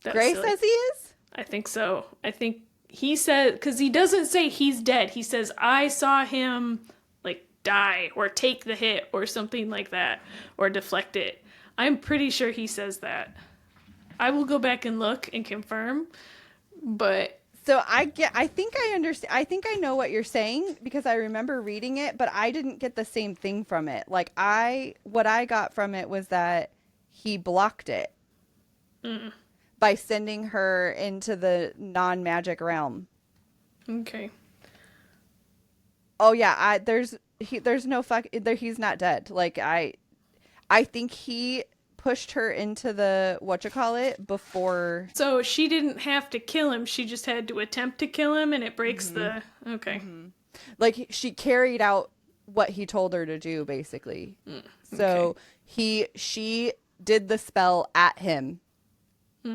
Gray says he is? I think so. I think he said, because he doesn't say he's dead. He says, I saw him, like, die or take the hit or something like that, or deflect it. I'm pretty sure he says that. I will go back and look and confirm, but so I think I understand. I think I know what you're saying, because I remember reading it, but I didn't get the same thing from it. Like, what I got from it was that he blocked it by sending her into the non-magic realm. Okay. Oh yeah, there's no he's not dead. Like, I think he pushed her into the before. So she didn't have to kill him. She just had to attempt to kill him, and it breaks the. Okay. Like, she carried out what he told her to do, basically. So she did the spell at him.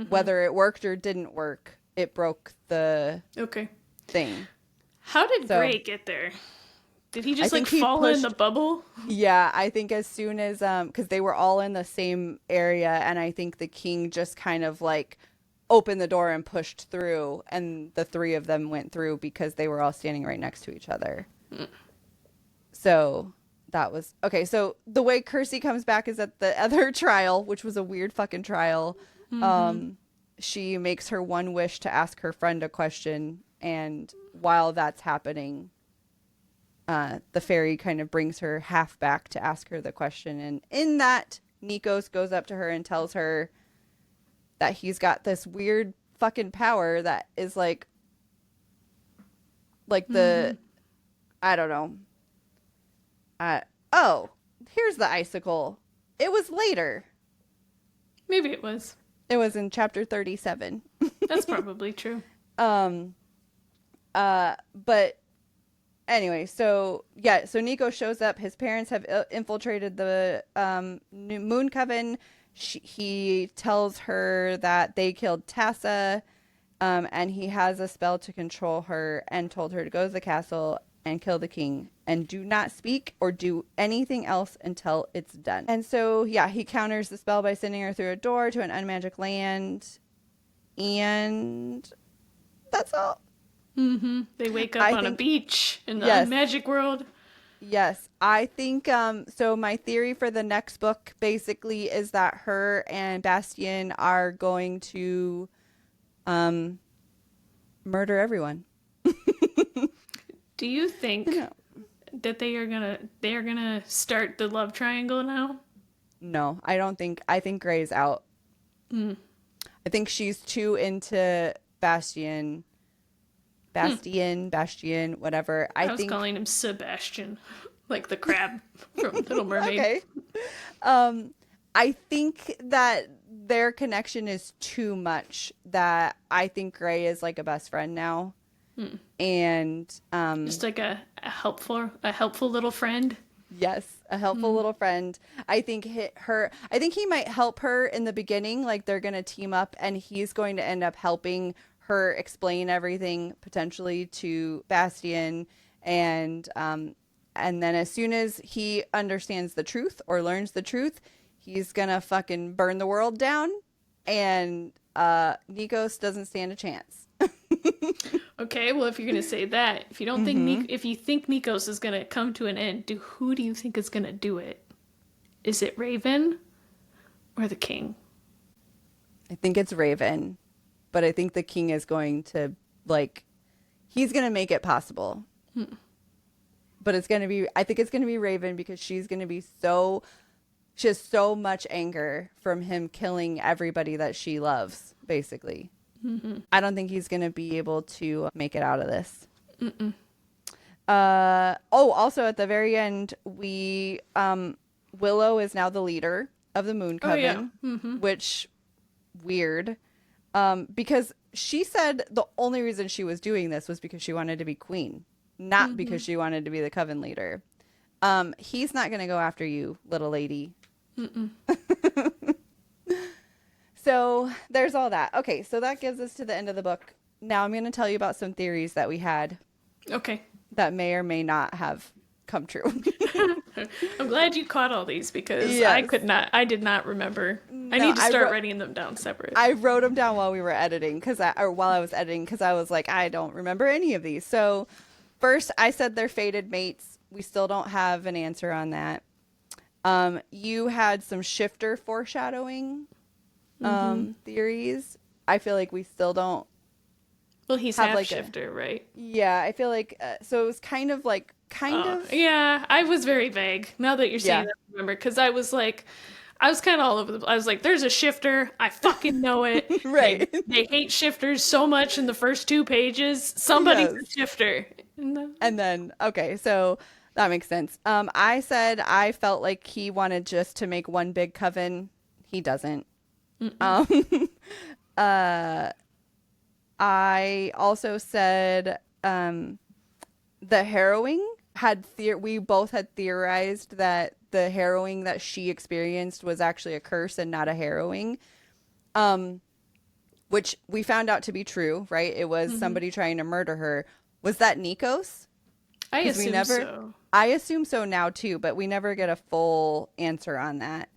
Whether it worked or didn't work, it broke the Okay. thing. How did Gray get there? Did he just like fall in the bubble? Yeah, I think as soon as because they were all in the same area, and I think the king just kind of like opened the door and pushed through, and the three of them went through because they were all standing right next to each other. So that was okay. So the way Kirsi comes back is at the other trial, which was a weird fucking trial. She makes her one wish to ask her friend a question, and while that's happening, the fairy kind of brings her half back to ask her the question. And in that, Nikos goes up to her and tells her that he's got this weird fucking power that is like the, I don't know. Oh, here's the icicle. It was later. Maybe it was. It was in chapter 37. That's probably true. But anyway, so Nico shows up. His parents have infiltrated the Moon Coven. He tells her that they killed Tassa, and he has a spell to control her, and told her to go to the castle and kill the king and do not speak or do anything else until it's done. And so, yeah, he counters the spell by sending her through a door to an unmagic land, and that's all. They wake up on a beach in the unmagic world. Yes, I think so my theory for the next book basically is that her and Bastien are going to murder everyone. Do you think that they are gonna start the love triangle now? No, I don't think. I think Gray's out. I think she's too into Bastien, whatever. I was think calling him Sebastian, like the crab from Little Mermaid. Okay. I think that their connection is too much that I think Gray is like a best friend now. And just like a helpful little friend. Yes, a helpful little friend. I think I think he might help her in the beginning, like they're going to team up, and he's going to end up helping her explain everything potentially to Bastien, and then as soon as he understands the truth or learns the truth, he's going to fucking burn the world down, and Nikos doesn't stand a chance. Okay, well, if you're gonna say that, if you don't think if you think Nikos is gonna come to an end, who do you think is gonna do it? Is it Raven or the king? I think it's Raven, but I think the king is going to he's gonna make it possible. But I think it's gonna be Raven because she's gonna be she has so much anger from him killing everybody that she loves, basically. I don't think he's going to be able to make it out of this. Also at the very end, Willow is now the leader of the Moon Coven, which weird. Because she said the only reason she was doing this was because she wanted to be queen, not because she wanted to be the Coven leader. He's not going to go after you, little lady. So there's all that. Okay, so that gives us to the end of the book. Now I'm going to tell you about some theories that we had. Okay. That may or may not have come true. I'm glad you caught all these because I did not remember. I need to start writing them down separate. I wrote them down while we were editing while I was editing because I was like, I don't remember any of these. So first I said they're fated mates. We still don't have an answer on that. You had some shifter foreshadowing theories. I feel like we still don't. Well, he's half shifter, right? Yeah, I feel like so it was kind of. Yeah, I was very vague. Now that you're saying that, I remember because I was kind of all over I was like, "There's a shifter. I fucking know it." Right? They hate shifters so much in the first 2 pages. Somebody's a shifter. And then okay, so that makes sense. I said I felt like he wanted just to make one big coven. He doesn't. I also said the harrowing we both had theorized that the harrowing that she experienced was actually a curse and not a harrowing. which we found out to be true, right? It was somebody trying to murder her. Was that Nikos? I assume so. I assume so now too, but we never get a full answer on that.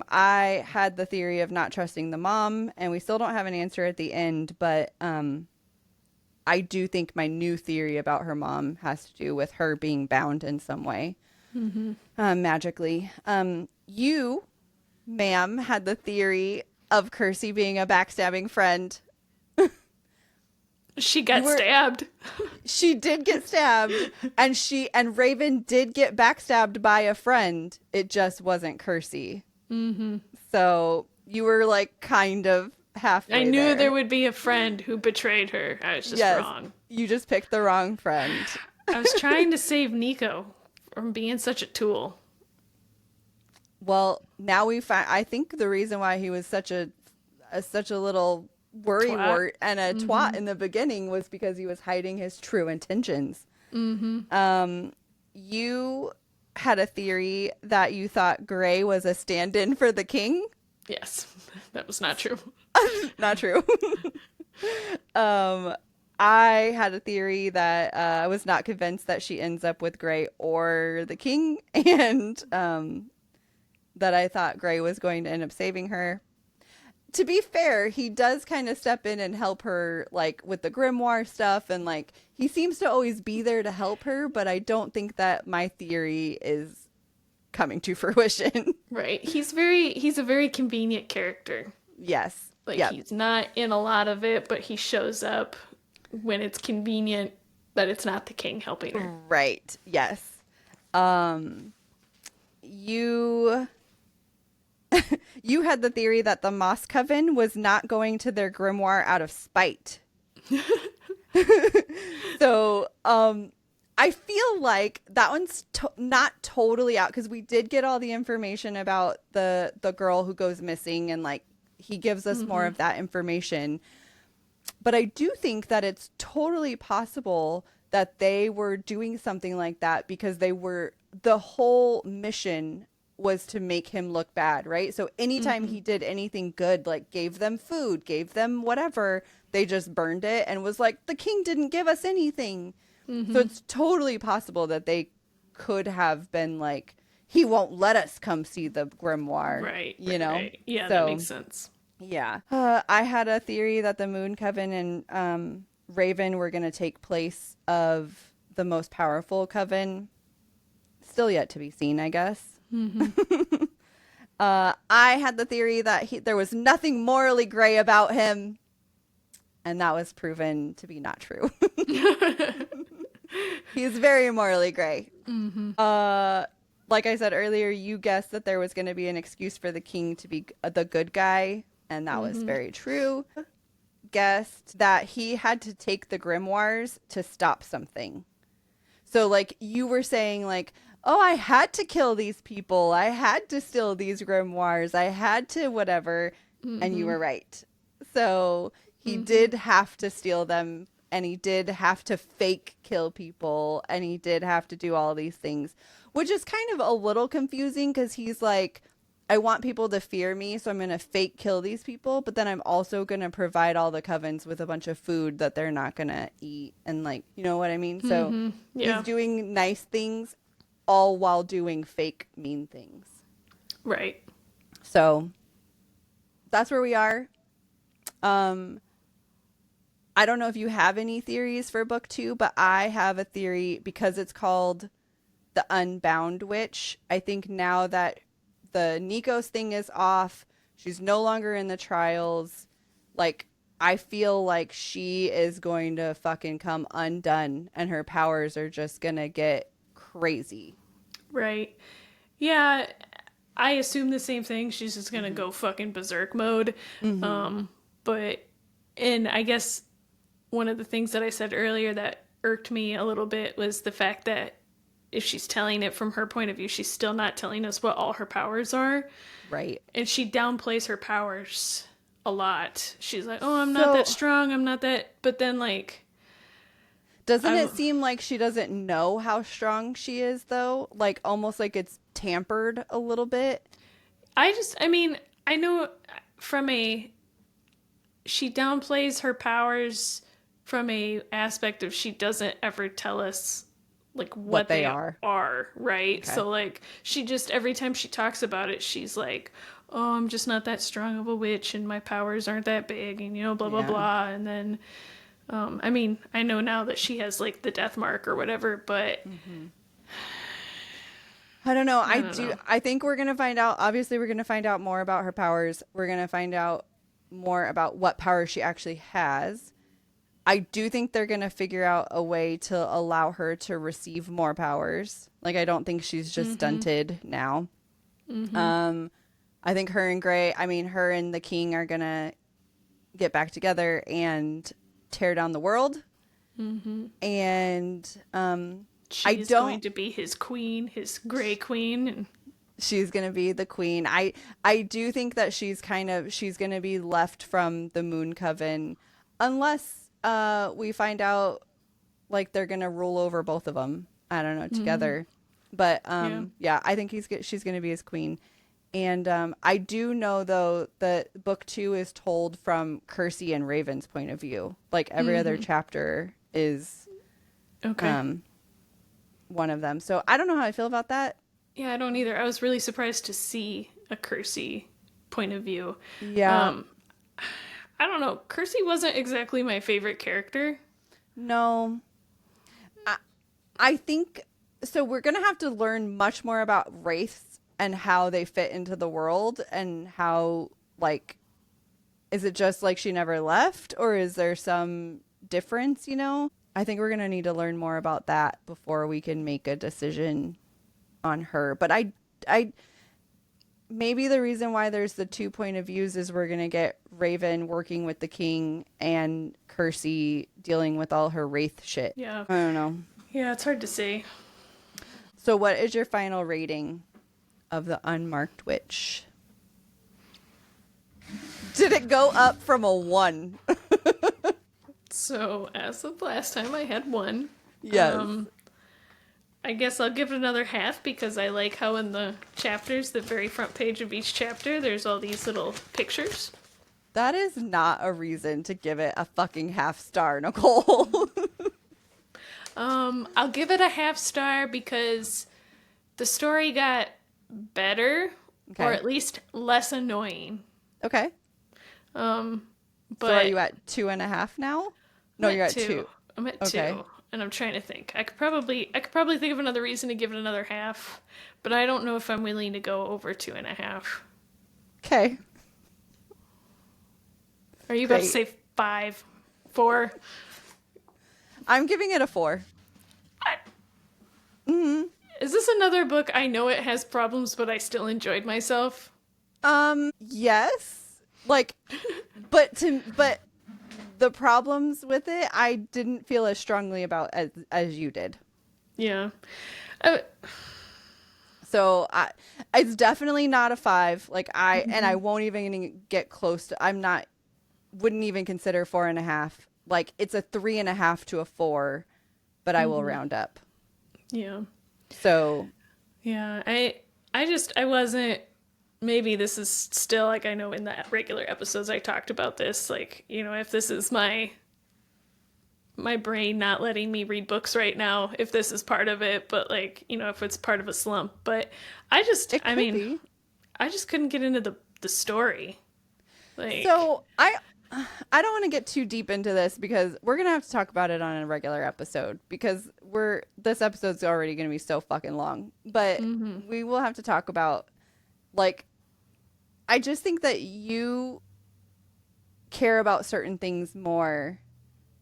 I had the theory of not trusting the mom, and we still don't have an answer at the end, but I do think my new theory about her mom has to do with her being bound in some way, magically. You, ma'am, had the theory of Kirsi being a backstabbing friend. She got stabbed. She did get stabbed, and Raven did get backstabbed by a friend. It just wasn't Kirsi. So you were like kind of halfway. I knew there would be a friend who betrayed her. I was just wrong. You just picked the wrong friend. I was trying to save Nico from being such a tool. Well, now we find. I think the reason why he was such a little worrywart and a twat in the beginning was because he was hiding his true intentions. You had a theory that you thought Gray was a stand-in for the king. Yes, that was not true. Not true. I had a theory that I was not convinced that she ends up with Gray or the king, and that I thought Gray was going to end up saving her. To be fair, he does kind of step in and help her, like, with the grimoire stuff, and, like, he seems to always be there to help her, but I don't think that my theory is coming to fruition. Right. He's a very convenient character. Yes. Like, he's not in a lot of it, but he shows up when it's convenient that it's not the king helping her. Right. Yes. You had the theory that the Moss Coven was not going to their grimoire out of spite. So, I feel like that one's not totally out, because we did get all the information about the girl who goes missing, and like he gives us more of that information. But I do think that it's totally possible that they were doing something like that because the whole mission was to make him look bad, right? So anytime he did anything good, like gave them food, gave them whatever, they just burned it and was like, the king didn't give us anything. So it's totally possible that they could have been like, he won't let us come see the grimoire. Right. You know? Right. Yeah, that makes sense. Yeah. I had a theory that the Moon Coven and Raven were going to take place of the most powerful coven. Still yet to be seen, I guess. I had the theory that there was nothing morally gray about him, and that was proven to be not true. He's very morally gray. Like I said earlier, you guessed that there was going to be an excuse for the king to be the good guy, and that was very true. Guessed that he had to take the grimoires to stop something. So like you were saying, like, oh, I had to kill these people, I had to steal these grimoires, I had to whatever, and you were right. So he did have to steal them, and he did have to fake kill people, and he did have to do all these things, which is kind of a little confusing because he's like, I want people to fear me, so I'm going to fake kill these people, but then I'm also going to provide all the covens with a bunch of food that they're not going to eat, and like, you know what I mean? So he's doing nice things all while doing fake mean things. Right. So that's where we are. I don't know if you have any theories for book 2, but I have a theory because it's called the Unbound Witch. I think now that the Nikos thing is off, she's no longer in the trials, like, I feel like she is going to fucking come undone and her powers are just gonna get crazy. Right. Yeah, I assume the same thing. She's just gonna go fucking berserk mode. But I guess one of the things that I said earlier that irked me a little bit was the fact that if she's telling it from her point of view, she's still not telling us what all her powers are. Right. And she downplays her powers a lot. She's like, oh, I'm not that strong, I'm not that, but then like, doesn't it seem like she doesn't know how strong she is, though? Like, almost like it's tampered a little bit? I mean, I know she downplays her powers from a aspect of she doesn't ever tell us like what they are, right? Okay. So like she just, every time she talks about it, she's like, oh, I'm just not that strong of a witch and my powers aren't that big and blah blah blah. And then I mean, I know now that she has like the death mark or whatever, but I don't know. I think we're going to find out. Obviously, we're going to find out more about her powers. We're going to find out more about what powers she actually has. I do think they're going to figure out a way to allow her to receive more powers. Like, I don't think she's just stunted now. I think her and the king are going to get back together and tear down the world. And she's going to be his queen, his gray queen. And she's going to be the queen. I do think that she's going to be left from the Moon Coven unless we find out like they're going to rule over both of them. I don't know, together. But I think she's going to be his queen. And I do know, though, that book 2 is told from Kirsi and Raven's point of view. Like, every other chapter is one of them. So I don't know how I feel about that. Yeah, I don't either. I was really surprised to see a Kirsi point of view. Yeah. I don't know. Kirsi wasn't exactly my favorite character. No. I think... So we're going to have to learn much more about wraiths and how they fit into the world and how, like, is it just like she never left or is there some difference, I think we're going to need to learn more about that before we can make a decision on her. But I maybe the reason why there's the 2 point of views is we're going to get Raven working with the king and Kirsi dealing with all her wraith shit. Yeah. I don't know. Yeah, it's hard to say. So what is your final rating of the Unmarked Witch? Did it go up from a 1? So, as of last time, I had 1. Yes. I guess I'll give it another half because I like how in the chapters, the very front page of each chapter, there's all these little pictures. That is not a reason to give it a fucking half star, Nicole. I'll give it a half star because the story got better, or at least less annoying. Okay. But so are you at 2.5 now? No, you're at 2. I'm at 2, and I'm trying to think. I could probably think of another reason to give it another half, but I don't know if I'm willing to go over 2.5. Okay. Are you about to say 5, 4? I'm giving it a 4. Is this another book I know it has problems, but I still enjoyed myself? Yes. Like, but the problems with it, I didn't feel as strongly about as you did. Yeah. So it's definitely not a 5. Like and I won't even get close to. Wouldn't even consider 4.5. Like it's a 3.5 to a 4, but I will round up. Yeah. So. Yeah, I wasn't. Maybe this is still, like, I know in the regular episodes I talked about this, like, if this is my brain not letting me read books right now, if this is part of it, but, like, if it's part of a slump. But I just couldn't get into the story. Like, so I don't want to get too deep into this because we're going to have to talk about it on a regular episode because this episode's already going to be so fucking long. But we will have to talk about, like, I just think that you care about certain things more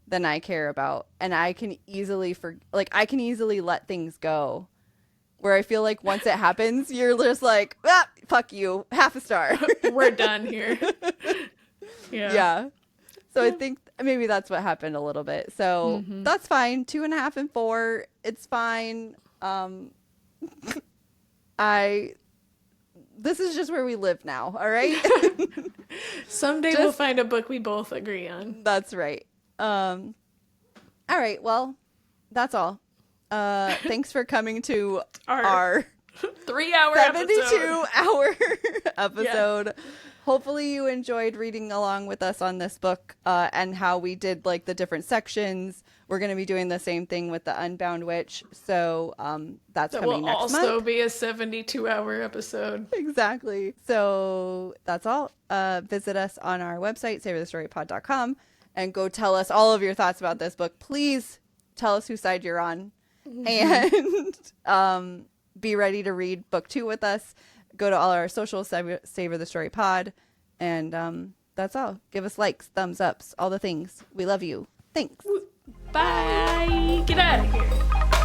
than I care about. And I can easily let things go. Where I feel like once it happens, you're just like, fuck you, half a star. We're done here. Yeah. So I think maybe that's what happened a little bit. So that's fine. 2.5 and 4, it's fine. This is just where we live now. All right. Someday we'll find a book we both agree on. That's right. All right. Well, that's all. Thanks for coming to our 3-hour 72-hour episode. hopefully you enjoyed reading along with us on this book and how we did like the different sections. We're going to be doing the same thing with the Unbound Witch. So that's coming next month. That will also be a 72-hour episode. Exactly. So that's all. Visit us on our website, savorthestorypod.com, and go tell us all of your thoughts about this book. Please tell us whose side you're on. And be ready to read book 2 with us. Go to all our socials, Savor the Story Pod. And that's all. Give us likes, thumbs ups, all the things. We love you. Thanks. Bye. Get out of here.